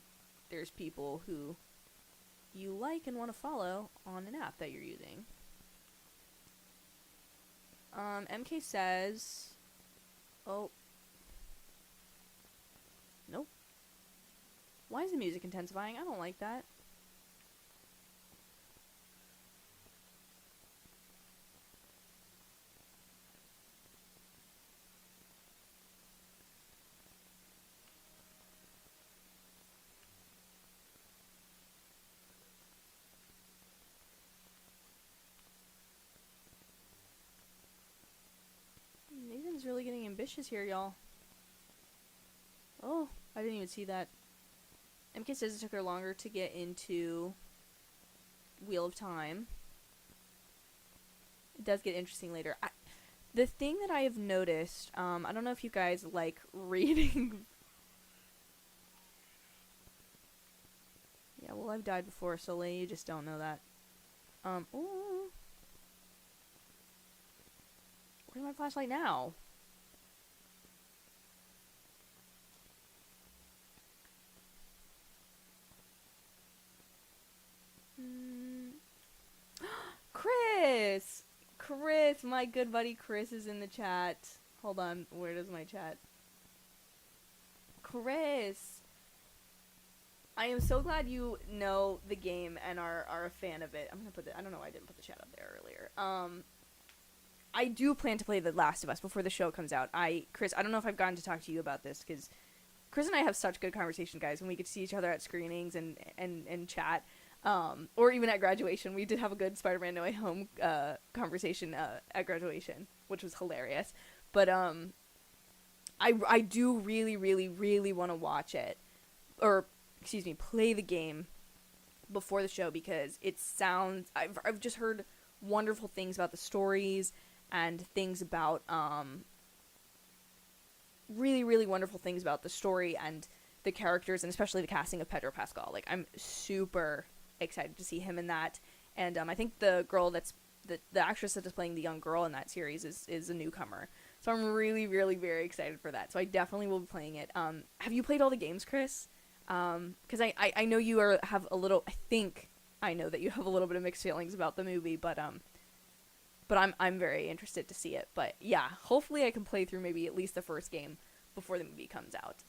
there's people who you like and want to follow on an app that you're using. MK says, oh, nope. Why is the music intensifying? I don't like that. Nathan's really getting ambitious here, y'all. Oh, I didn't even see that. MK says it took her longer to get into Wheel of Time. It does get interesting later. The thing that I have noticed, I don't know if you guys like reading. Yeah, well, I've died before, so you just don't know that. Ooh. Where's my flashlight now? Chris! Chris, my good buddy Chris is in the chat. Hold on, where does my chat? Chris! I am so glad you know the game and are a fan of it. I'm gonna put I don't know why I didn't put the chat up there earlier. I do plan to play The Last of Us before the show comes out. Chris, I don't know if I've gotten to talk to you about this, because Chris and I have such good conversation, guys, when we get to see each other at screenings and chat. Or even at graduation. We did have a good Spider-Man No Way Home conversation at graduation, which was hilarious. But I do really, really, really want to watch it, or excuse me, play the game before the show, because it sounds. I've just heard wonderful things about the stories and things about really, really wonderful things about the story and the characters, and especially the casting of Pedro Pascal. Like, I'm super excited to see him in that, and I think the girl that's the actress that is playing the young girl in that series is a newcomer, so I'm really, really very excited for that. So I definitely will be playing it. Have you played all the games, Chris? Because I know you have a little. I think I know that you have a little bit of mixed feelings about the movie, but I'm very interested to see it. But yeah, hopefully I can play through maybe at least the first game before the movie comes out.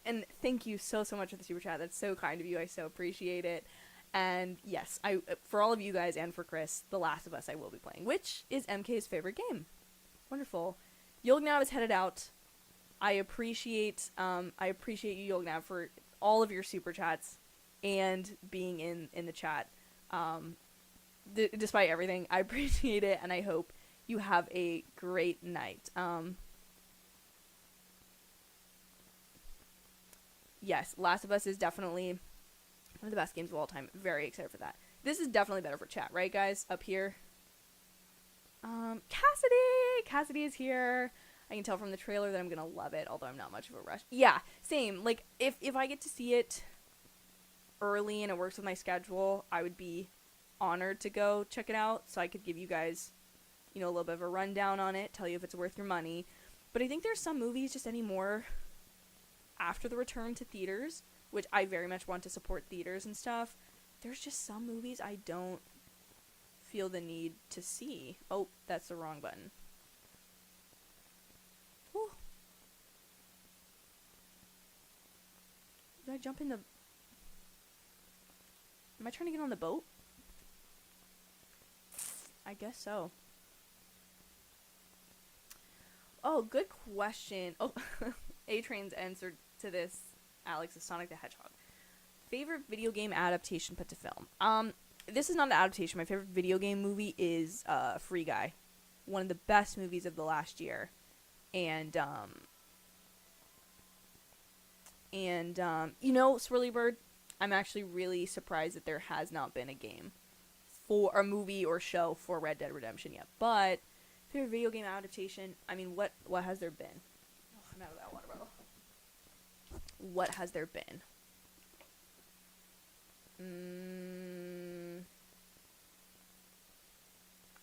And thank you so much for the super chat. That's so kind of you. I so appreciate it. And yes, for all of you guys and for Chris, The Last of Us I will be playing, which is MK's favorite game. Wonderful. Yolgnav is headed out. I appreciate you, Yolgnav, for all of your super chats and being in the chat. Despite everything, I appreciate it, and I hope you have a great night. Yes, Last of Us is definitely one of the best games of all time. Very excited for that. This is definitely better for chat, right, guys? Up here. Cassidy is here. I can tell from the trailer that I'm gonna love it, although I'm not much of a rush. Yeah, same. Like, if I get to see it early and it works with my schedule, I would be honored to go check it out, so I could give you guys, a little bit of a rundown on it, tell you if it's worth your money. But I think there's some movies just anymore after the return to theaters, which I very much want to support theaters and stuff. There's just some movies I don't feel the need to see. Oh, that's the wrong button. Whew. Did I jump in the... Am I trying to get on the boat? I guess so. Oh, good question. Oh, A-Train's answer to this, Alex, is Sonic the Hedgehog. Favorite video game adaptation put to film? This is not an adaptation. My favorite video game movie is Free Guy. One of the best movies of the last year. And Swirly Bird, I'm actually really surprised that there has not been a game for a movie or show for Red Dead Redemption yet. But Favorite video game adaptation. I mean, what has there been? Oh, I'm out of that water bottle. What has there been?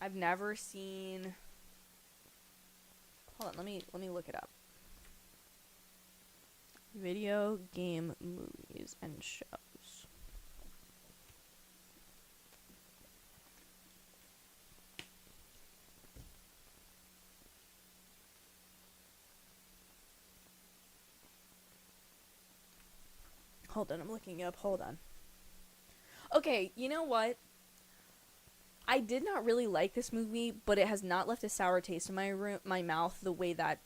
I've never seen. Hold on, let me look it up. Video game movies and shows. Hold on, I'm looking up. Hold on. Okay, you know what? I did not really like this movie, but it has not left a sour taste in my mouth the way that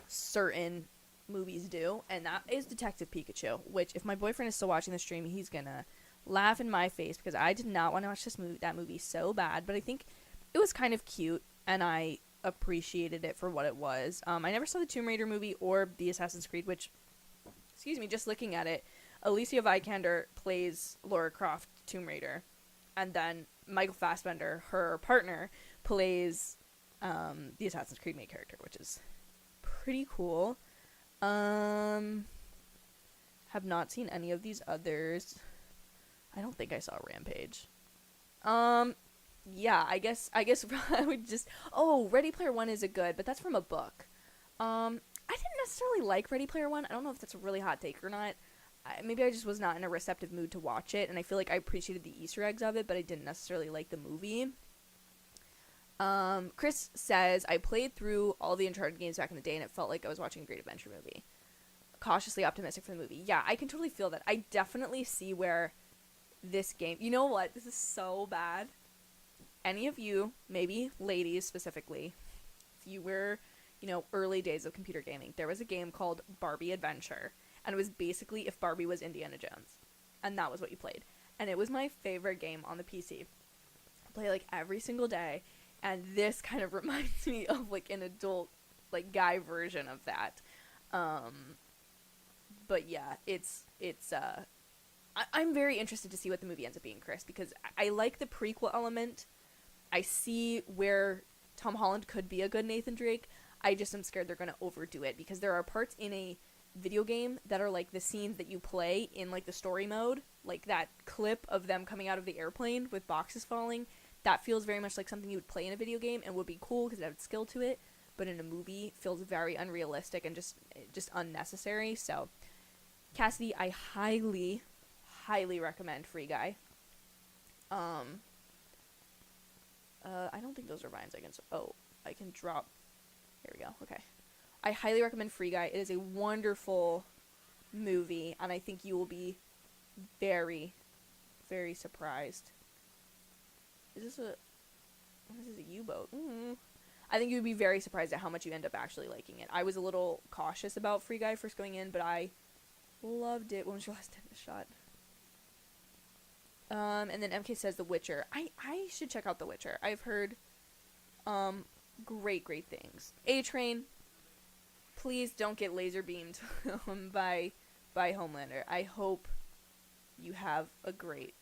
certain movies do, and that is Detective Pikachu, which if my boyfriend is still watching the stream, he's gonna laugh in my face because I did not want to watch that movie so bad, but I think it was kind of cute and I appreciated it for what it was. I never saw the Tomb Raider movie or the Assassin's Creed, which, excuse me, just looking at it, Alicia Vikander plays Lara Croft Tomb Raider, and then Michael Fassbender, her partner, plays the Assassin's Creed main character, which is pretty cool. Have not seen any of these others. I don't think I saw Rampage. Yeah, I guess I would just. Oh, Ready Player One is a good, but that's from a book. I didn't necessarily like Ready Player One. I don't know if that's a really hot take or not. Maybe I just was not in a receptive mood to watch it, and I feel like I appreciated the Easter eggs of it, but I didn't necessarily like the movie. Chris says, I played through all the Uncharted games back in the day, and it felt like I was watching a great adventure movie. Cautiously optimistic for the movie. Yeah, I can totally feel that. I definitely see where this game... You know what? This is so bad. Any of you, maybe ladies specifically, if you were, early days of computer gaming, there was a game called Barbie Adventure. And it was basically if Barbie was Indiana Jones. And that was what you played. And it was my favorite game on the PC. I play, every single day. And this kind of reminds me of, an adult, guy version of that. But, yeah, I'm very interested to see what the movie ends up being, Chris. Because I like the prequel element. I see where Tom Holland could be a good Nathan Drake. I just am scared they're going to overdo it. Because there are parts in a video game that are the scenes that you play in the story mode, that clip of them coming out of the airplane with boxes falling. That feels very much like something you would play in a video game and would be cool because it had skill to it, but in a movie feels very unrealistic and just unnecessary. So Cassidy, I highly recommend Free Guy. I don't think those are vines. I can drop. Here we go. Okay. I highly recommend Free Guy. It is a wonderful movie, and I think you will be very, very surprised. What is this, a U-boat? I think you would be very surprised at how much you end up actually liking it. I was a little cautious about Free Guy first going in, but I loved it. When was your last tennis shot? And then MK says The Witcher. I should check out The Witcher. I've heard, great things. A-Train. Please don't get laser beamed by Homelander. I hope you have a great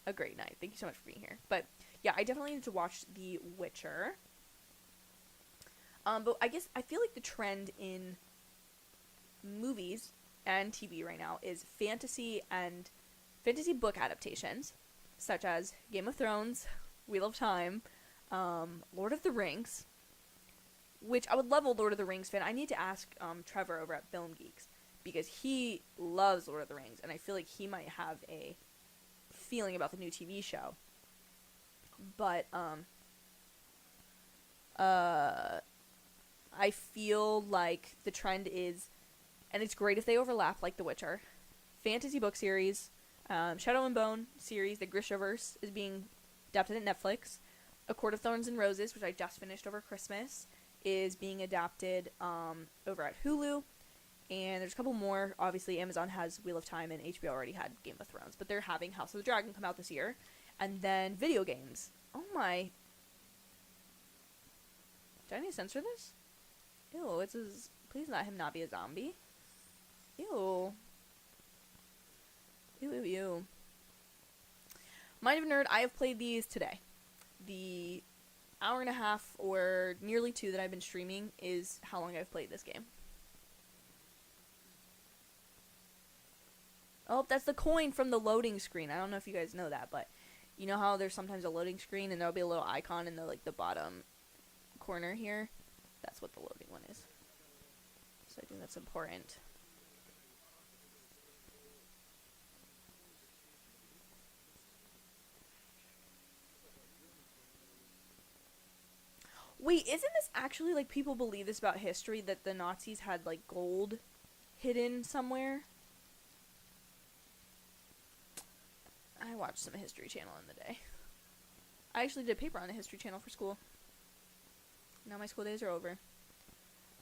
night. Thank you so much for being here. But yeah, I definitely need to watch The Witcher. But I guess I feel like the trend in movies and TV right now is fantasy and fantasy book adaptations, such as Game of Thrones, Wheel of Time, Lord of the Rings. Which I would love a Lord of the Rings fan. I need to ask Trevor over at Film Geeks because he loves Lord of the Rings, and I feel like he might have a feeling about the new TV show. But I feel like the trend is, and it's great if they overlap, like The Witcher, fantasy book series, Shadow and Bone series, the Grishaverse is being adapted at Netflix. A Court of Thorns and Roses, which I just finished over Christmas, is being adapted over at Hulu, and there's a couple more. Obviously, Amazon has Wheel of Time, and HBO already had Game of Thrones, but they're having House of the Dragon come out this year, and then video games. Oh my! Do I need to censor this? Ew! It says, please let him not be a zombie. Ew. Mind of a Nerd. I have played these today. The hour and a half or nearly 2 that I've been streaming is how long I've played this game. Oh, that's the coin from the loading screen. I don't know if you guys know that, but you know how there's sometimes a loading screen and there'll be a little icon in the like the bottom corner here? That's what the loading one is. So I think that's important. Wait, isn't this actually like people believe this about history that the Nazis had like gold hidden somewhere? I watched some History Channel in the day. I actually did a paper on the History Channel for school. Now my school days are over.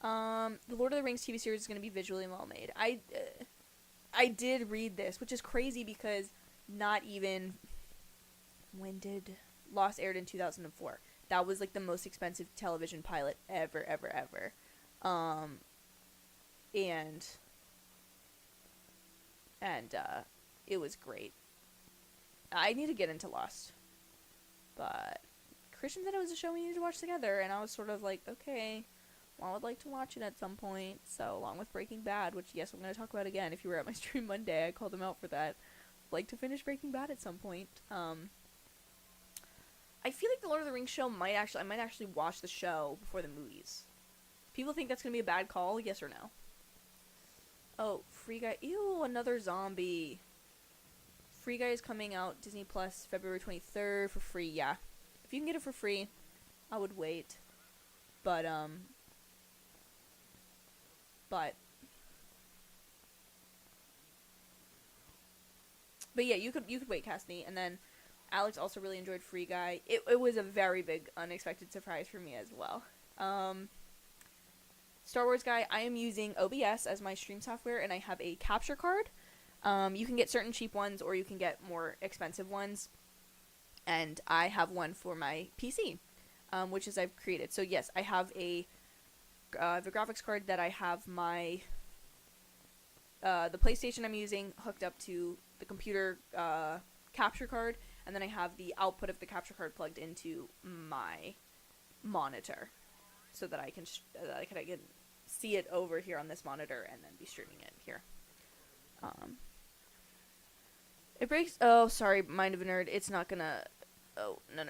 The Lord of the Rings TV series is going to be visually well made. I did read this, which is crazy because not even... When did Lost aired in 2004? That was like the most expensive television pilot ever. And it was great. I need to get into Lost. But Christian said it was a show we needed to watch together, and I was sort of like, okay, well, I would like to watch it at some point. So, along with Breaking Bad, which, yes, I'm going to talk about again. If you were at my stream Monday, I called him out for that. I'd like to finish Breaking Bad at some point. I feel like the Lord of the Rings show I might actually watch the show before the movies. People think that's going to be a bad call, yes or no? Oh, Free Guy. Ew, another zombie. Free Guy is coming out Disney Plus February 23rd for free. Yeah, if you can get it for free, I would wait. But yeah, you could wait, Cassidy. And then Alex also really enjoyed Free Guy. It was a very big unexpected surprise for me as well. Star Wars Guy, I am using OBS as my stream software, and I have a capture card. You can get certain cheap ones, or you can get more expensive ones. And I have one for my PC, which is I've created. So yes, I have the graphics card that I have my the PlayStation I'm using hooked up to the computer capture card, and then I have the output of the capture card plugged into my monitor, so that I can I can see it over here on this monitor and then be streaming it here. It breaks. Oh, sorry, Mind of a Nerd. It's not gonna. Oh, no.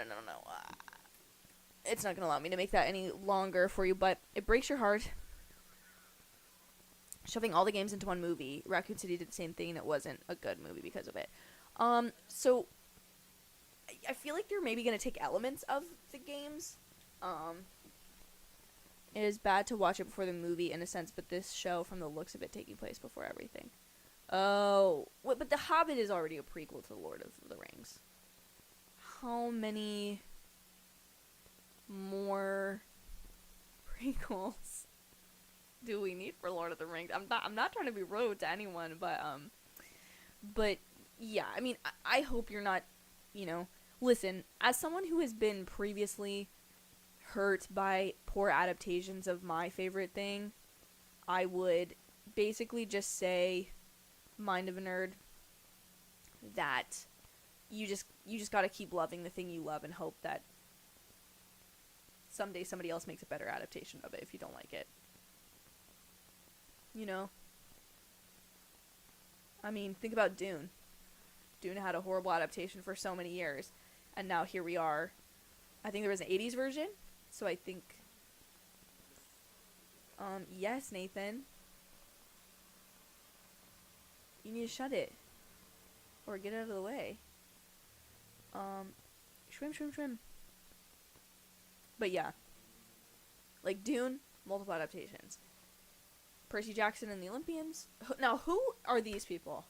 It's not gonna allow me to make that any longer for you, but it breaks your heart. Shoving all the games into one movie. Raccoon City did the same thing, and it wasn't a good movie because of it. So I feel like they're maybe gonna take elements of the games. It is bad to watch it before the movie in a sense, but this show, from the looks of it, taking place before everything. Oh, but The Hobbit is already a prequel to The Lord of the Rings. How many more prequels do we need for Lord of the Rings? I'm not trying to be rude to anyone, but yeah, I mean, I hope you're not, listen, as someone who has been previously hurt by poor adaptations of my favorite thing, I would basically just say, Mind of a Nerd, that you just gotta keep loving the thing you love and hope that someday somebody else makes a better adaptation of it if you don't like it. I mean, think about Dune. Dune had a horrible adaptation for so many years, and now here we are. I think there was an 80s version, so I think... yes, Nathan. You need to shut it. Or get out of the way. Shrim. But yeah. Like Dune, multiple adaptations. Percy Jackson and the Olympians. Now, who are these people?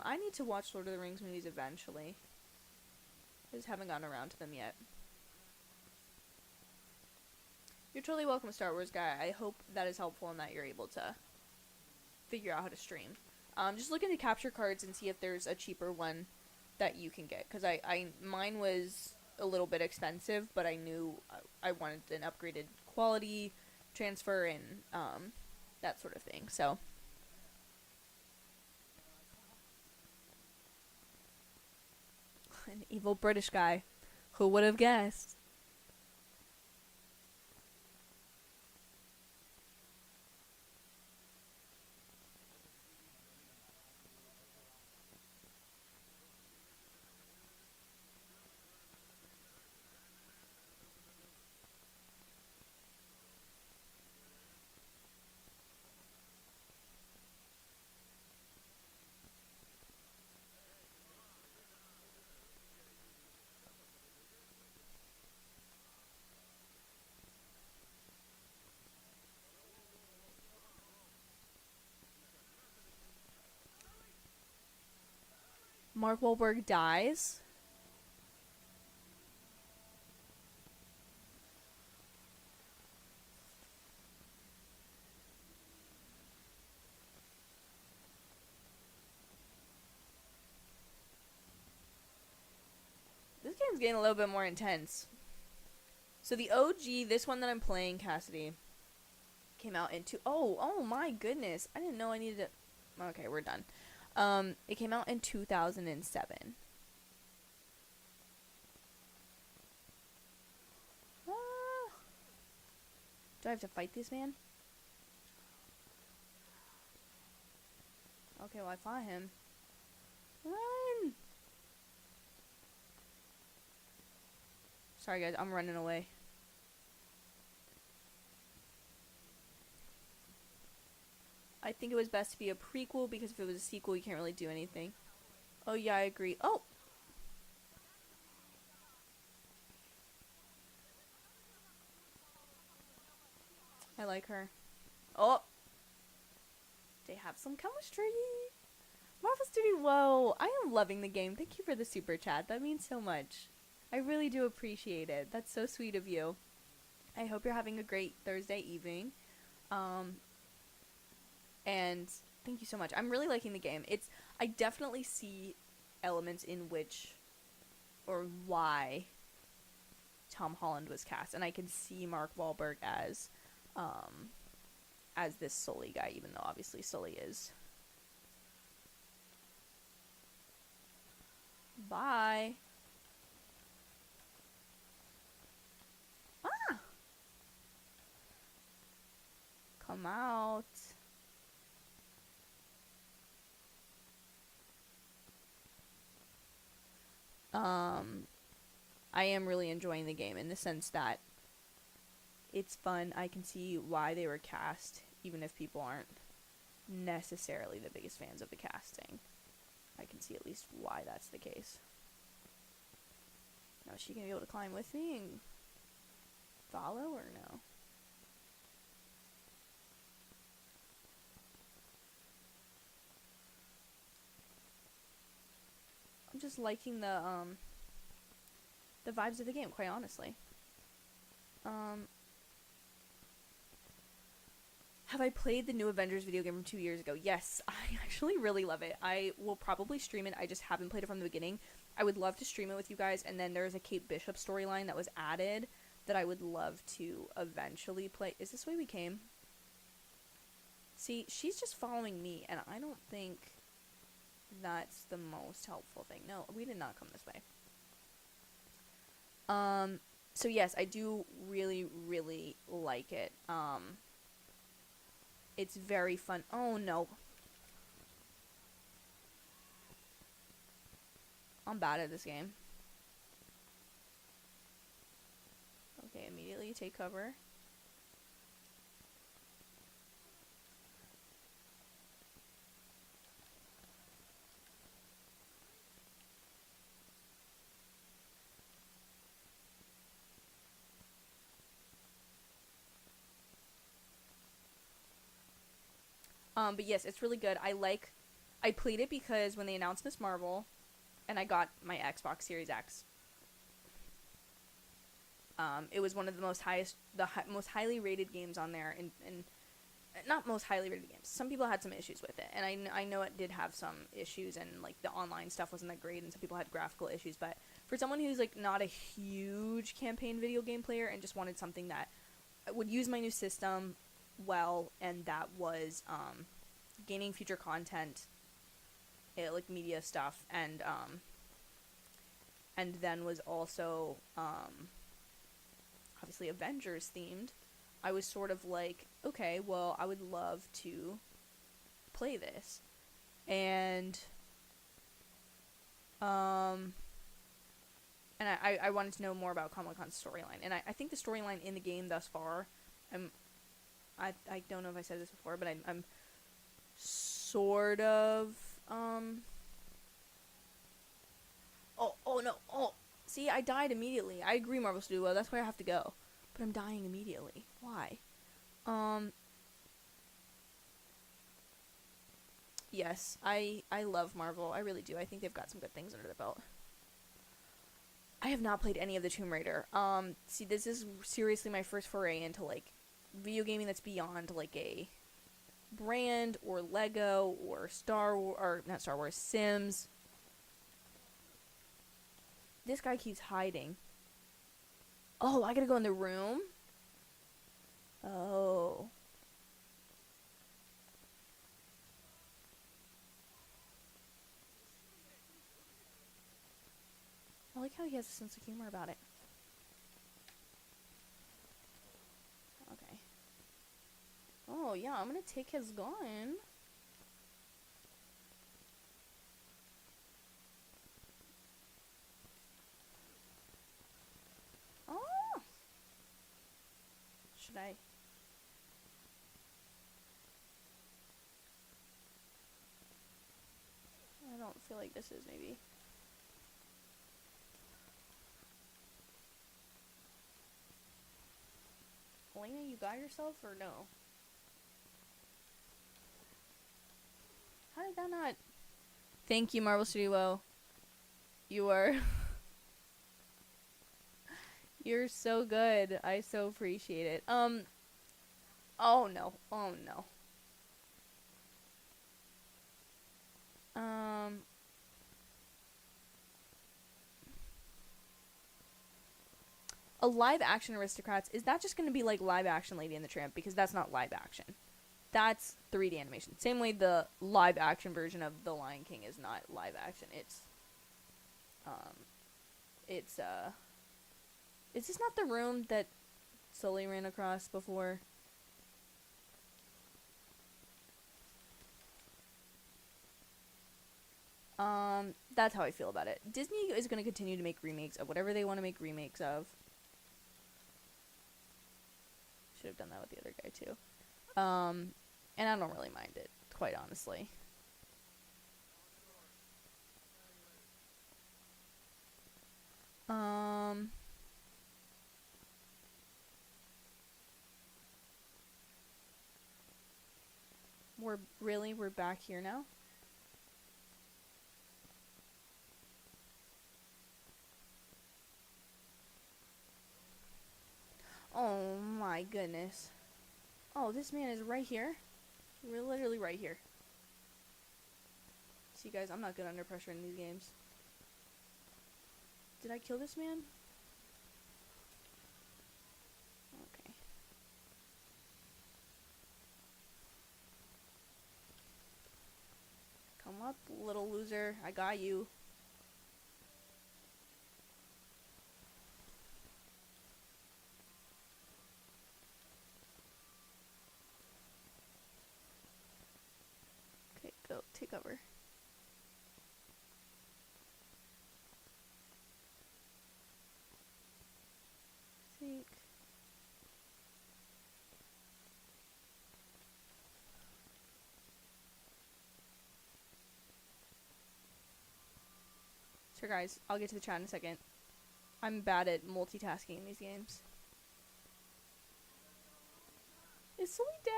I need to watch Lord of the Rings movies eventually. I just haven't gotten around to them yet. You're totally welcome, Star Wars guy. I hope that is helpful and that you're able to figure out how to stream. Just look into capture cards and see if there's a cheaper one that you can get. Because mine was a little bit expensive, but I knew I wanted an upgraded quality transfer and that sort of thing. So an evil British guy. Who would have guessed? Mark Wahlberg dies. This game's getting a little bit more intense. So the OG, this one that I'm playing, Cassidy, came out in oh my goodness. I didn't know I needed to... Okay, we're done. It came out in 2007. Ah. Do I have to fight this man? Okay, well I fought him. Run! Sorry guys, I'm running away. I think it was best to be a prequel because if it was a sequel, you can't really do anything. Oh yeah, I agree. Oh! I like her. Oh! They have some chemistry! Marvel Studio, whoa! I am loving the game. Thank you for the super chat. That means so much. I really do appreciate it. That's so sweet of you. I hope you're having a great Thursday evening. And thank you so much. I'm really liking the game. I definitely see elements in which or why Tom Holland was cast, and I can see Mark Wahlberg as this Sully guy, even though obviously Sully is. Bye. Ah! Come out. I am really enjoying the game in the sense that it's fun. I can see why they were cast, even if people aren't necessarily the biggest fans of the casting. I can see at least why that's the case. Now, is she gonna be able to climb with me and follow or no? I'm just liking the vibes of the game, quite honestly. Have I played the new Avengers video game from 2 years ago? Yes, I actually really love it. I will probably stream it. I just haven't played it from the beginning. I would love to stream it with you guys, and then there's a Kate Bishop storyline that was added that I would love to eventually play. Is this the way we came? See, she's just following me, and I don't think that's the most helpful thing. No, we did not come this way. So yes, I do really, really like it. It's very fun. Oh no. I'm bad at this game. Okay, immediately take cover. But yes, it's really good. I played it because when they announced Miss Marvel, and I got my Xbox Series X. It was one of the most highly rated games on there, and not most highly rated games. Some people had some issues with it, and I know it did have some issues, and like the online stuff wasn't that great, and some people had graphical issues. But for someone who's like not a huge campaign video game player and just wanted something that would use my new system well, and that was gaining future content, like media stuff, and then was also obviously Avengers themed, I was sort of like, okay, well, I would love to play this. And I wanted to know more about Comic-Con's storyline. And I think the storyline in the game thus far, I don't know if I said this before, but I'm sort of, oh no, see, I died immediately. I agree, Marvel Studio, that's where I have to go. But I'm dying immediately. Why? Yes, I love Marvel. I really do. I think they've got some good things under their belt. I have not played any of the Tomb Raider. See, this is seriously my first foray into, like, video gaming that's beyond, like, a brand or Lego or not Star Wars, Sims. This guy keeps hiding. Oh, I gotta go in the room? Oh. I like how he has a sense of humor about it. Okay. Oh, yeah, I'm gonna take his gun. Oh! Should I? I don't feel like this is maybe. Elena, you got yourself or no? How did that not? Thank you, Marvel Studio. You are. You're so good. I so appreciate it. Oh no. Oh no. A live action Aristocrats, is that just going to be like live action Lady and the Tramp? Because that's not live action. That's 3D animation. Same way the live action version of The Lion King is not live action. Is this not the room that Sully ran across before? That's how I feel about it. Disney is going to continue to make remakes of whatever they want to make remakes of. Should have done that with the other guy too. And I don't really mind it, quite honestly. We're back here now? Oh my goodness. Oh, this man is right here. We're literally right here. See, guys, I'm not good under pressure in these games. Did I kill this man? Okay. Come up, little loser. I got you. Okay, go. Take cover. Think. Sure, guys, I'll get to the chat in a second. I'm bad at multitasking in these games. Is Sully dead?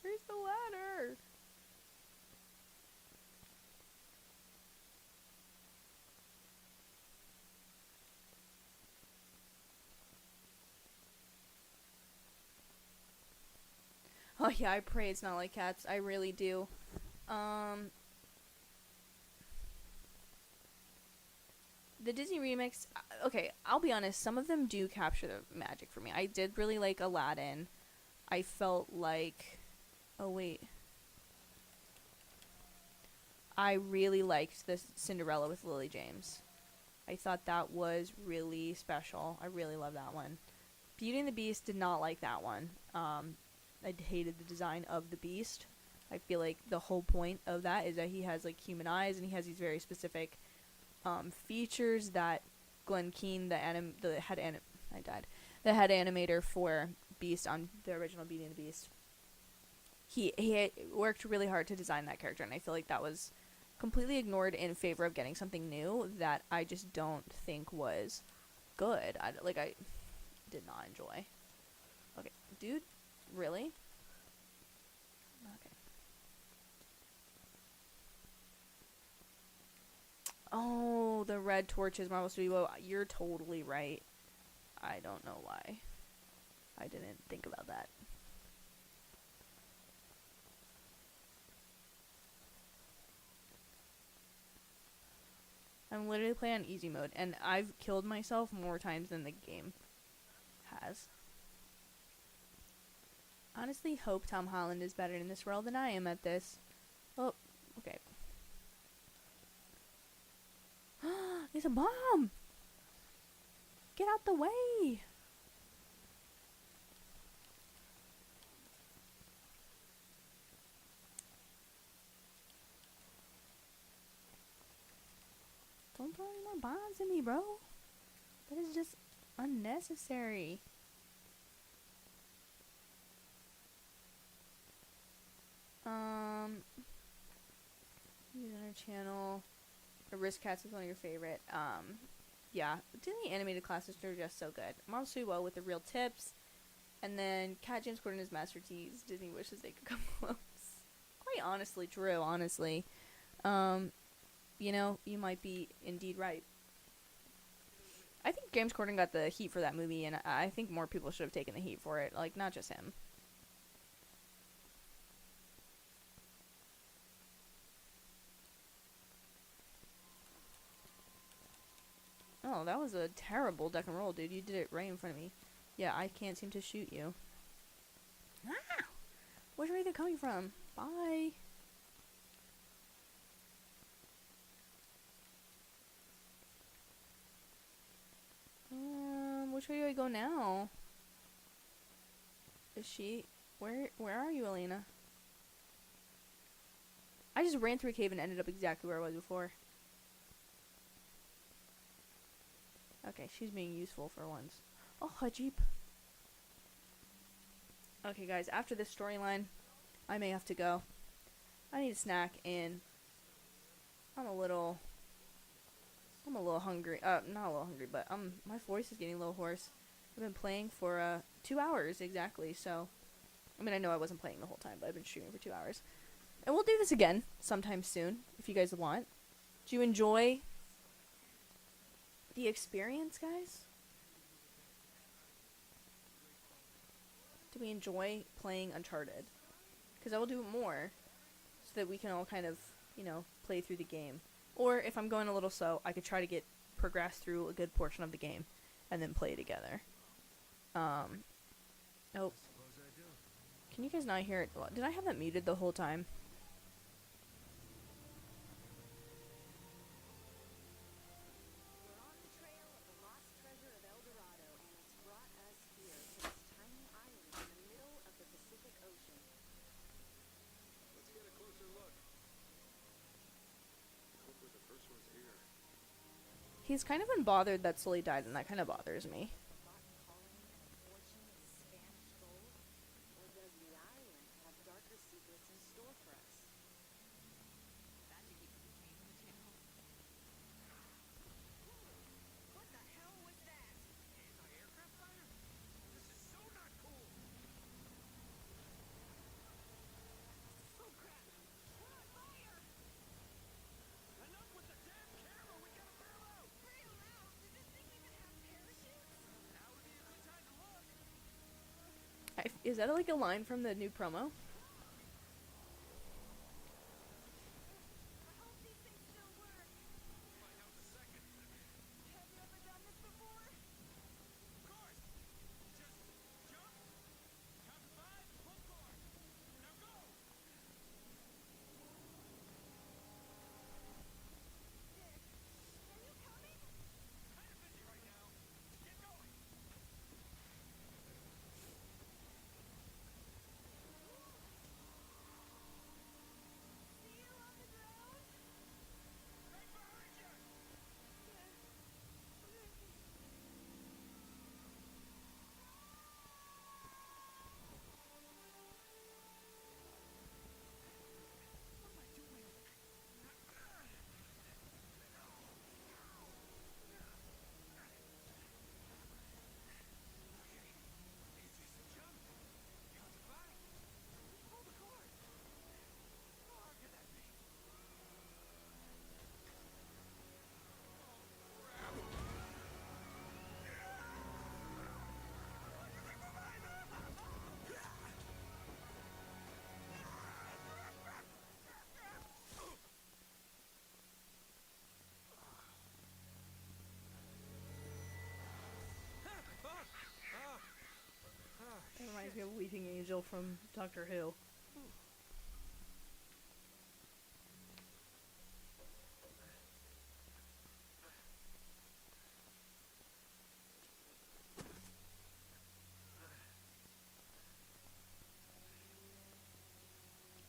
Where's the ladder? Oh yeah, I pray it's not like Cats. I really do. Um, the Disney remix. Okay, I'll be honest. Some of them do capture the magic for me. I did really like Aladdin. I felt like. Oh wait. I really liked the Cinderella with Lily James. I thought that was really special. I really love that one. Beauty and the Beast did not like that one. I hated the design of the Beast. I feel like the whole point of that is that he has like human eyes and he has these very specific features that Glenn Keane, the head animator for Beast on the original Beauty and the Beast, he worked really hard to design that character, and I feel like that was completely ignored in favor of getting something new that I just don't think was good. I did not enjoy. Okay, dude, really? Okay. Oh, the red torches, Marvel Studio. You're totally right. I don't know why. I didn't think about that. I'm literally playing on easy mode, and I've killed myself more times than the game has. Honestly, hope Tom Holland is better in this role than I am at this. Oh, okay. It's a bomb! Get out the way! Don't throw any more bombs at me, bro. That is just unnecessary. Use on our channel. Risk Cats is one of your favorite. Yeah. Disney animated classics are just so good. Marvel Studio with the real tips. And then Cat James Corden is Master T's. Disney wishes they could come close. Quite honestly true, honestly. You know, you might be indeed right. I think James Corden got the heat for that movie, and I think more people should have taken the heat for it. Like, not just him. Oh, that was a terrible duck and roll, dude. You did it right in front of me. Yeah, I can't seem to shoot you. Ah! Which way are they coming from? Bye. Which way do I go now? Is she... Where are you, Elena? I just ran through a cave and ended up exactly where I was before. Okay, she's being useful for once. Oh, a jeep. Okay, guys, after this storyline, I may have to go. I need a snack, and I'm a little hungry. Not a little hungry, but my voice is getting a little hoarse. I've been playing for 2 hours exactly, so I mean, I know I wasn't playing the whole time, but I've been streaming for 2 hours. And we'll do this again sometime soon if you guys want. Do you enjoy the experience, guys? Do we enjoy playing Uncharted? Because I will do it more so that we can all kind of, you know, play through the game. Or if I'm going a little slow, I could try to progress through a good portion of the game and then play together. Oh. Can you guys not hear it? Did I have that muted the whole time? We're on the trail of the lost treasure of El Dorado, and it's brought us here to this tiny island in the middle of the Pacific Ocean. Let's get a closer look. I hope we're the first ones here. He's kind of unbothered that Sully died, and that kind of bothers me. Forgotten calling and a fortune in Spanish gold? Or does the island have darker secrets in store for us? That should keep the cave on the channel. What the hell was that? Anti-aircraft fighter? This is so not cool! Oh crap! We're on fire! Enough with the damn camera! We gotta bail out! Bail out? Does this thing even have parachutes? Is that like a line from the new promo? I hope these things still work. Find out in a second. Have you ever done this before? Of course. Just jump. Count to 5. Pull cord. Now go. Dick, are you coming? Kind of busy right now. Get going. See you on the ground? Right behind you. What am I doing? Okay. Easy as a jump. Count to 5. Pull the cord. How hard can that be? That reminds me of Weeping Angel from Doctor Who.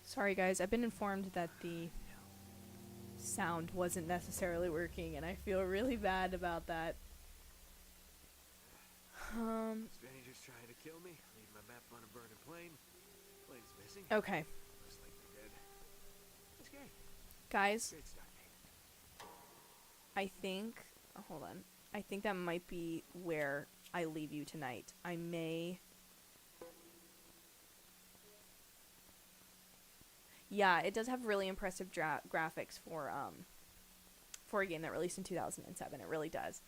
Sorry guys, I've been informed that the sound wasn't necessarily working and I feel really bad about that. Strangers trying to kill me. Leave my map on a burning plane. Plane's missing. Okay, Looks like they're dead. That's great. guys, Great start, Nate. I think, hold on, I think that might be where I leave you tonight. I may, yeah, it does have really impressive graphics for a game that released in 2007. It really does.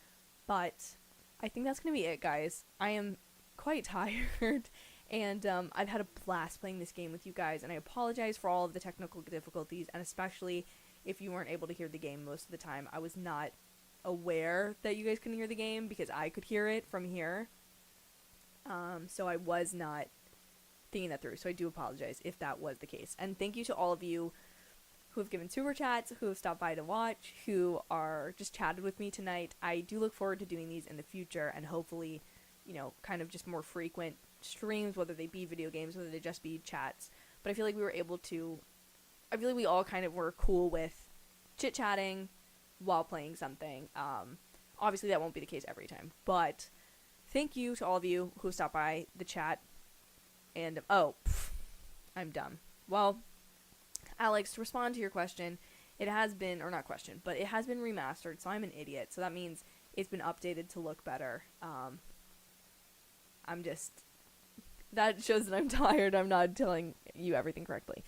But I think that's going to be it, guys. I am quite tired, and I've had a blast playing this game with you guys, and I apologize for all of the technical difficulties, and especially if you weren't able to hear the game most of the time. I was not aware that you guys couldn't hear the game because I could hear it from here. So I was not thinking that through, so I do apologize if that was the case. And thank you to all of you who have given super chats, who have stopped by to watch, who are just chatted with me tonight. I do look forward to doing these in the future and hopefully, you know, kind of just more frequent streams, whether they be video games, whether they just be chats. But I feel like we were able to, I feel like we all kind of were cool with chit-chatting while playing something. Obviously that won't be the case every time, but thank you to all of you who stopped by the chat. And, I'm dumb. Well, Alex, to respond to your question, it has been, or not question, but it has been remastered, so I'm an idiot. So that means it's been updated to look better. That shows that I'm tired. I'm not telling you everything correctly.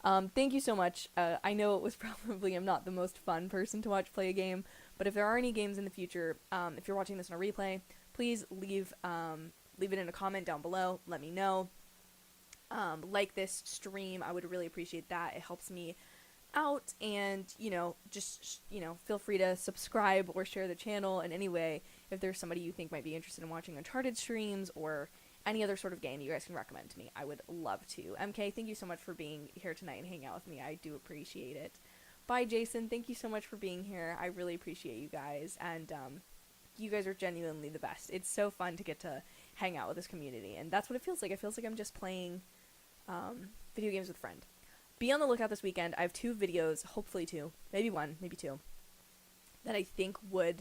Thank you so much. I know it was probably, I'm not the most fun person to watch play a game, but if there are any games in the future, if you're watching this on a replay, please leave it in a comment down below. Let me know. Like this stream, I would really appreciate that. It helps me out, and just feel free to subscribe or share the channel in any way. If there's somebody you think might be interested in watching Uncharted streams or any other sort of game you guys can recommend to me, I would love to. MK, thank you so much for being here tonight and hanging out with me. I do appreciate it. Bye, Jason. Thank you so much for being here. I really appreciate you guys, and you guys are genuinely the best. It's so fun to get to hang out with this community, and that's what it feels like. It feels like I'm just playing video games with a friend. Be on the lookout this weekend. I have 2 videos, hopefully 2, maybe 1, maybe 2, that I think will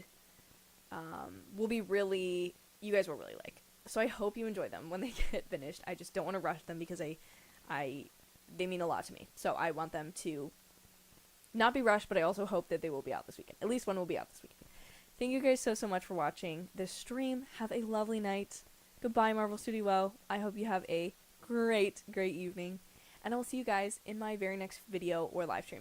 be really, you guys will really like. So I hope you enjoy them when they get finished. I just don't want to rush them because they mean a lot to me. So I want them to not be rushed, but I also hope that they will be out this weekend. At least one will be out this weekend. Thank you guys so much for watching this stream. Have a lovely night. Goodbye, Marvel Studio. I hope you have a great evening. And I will see you guys in my very next video or live stream.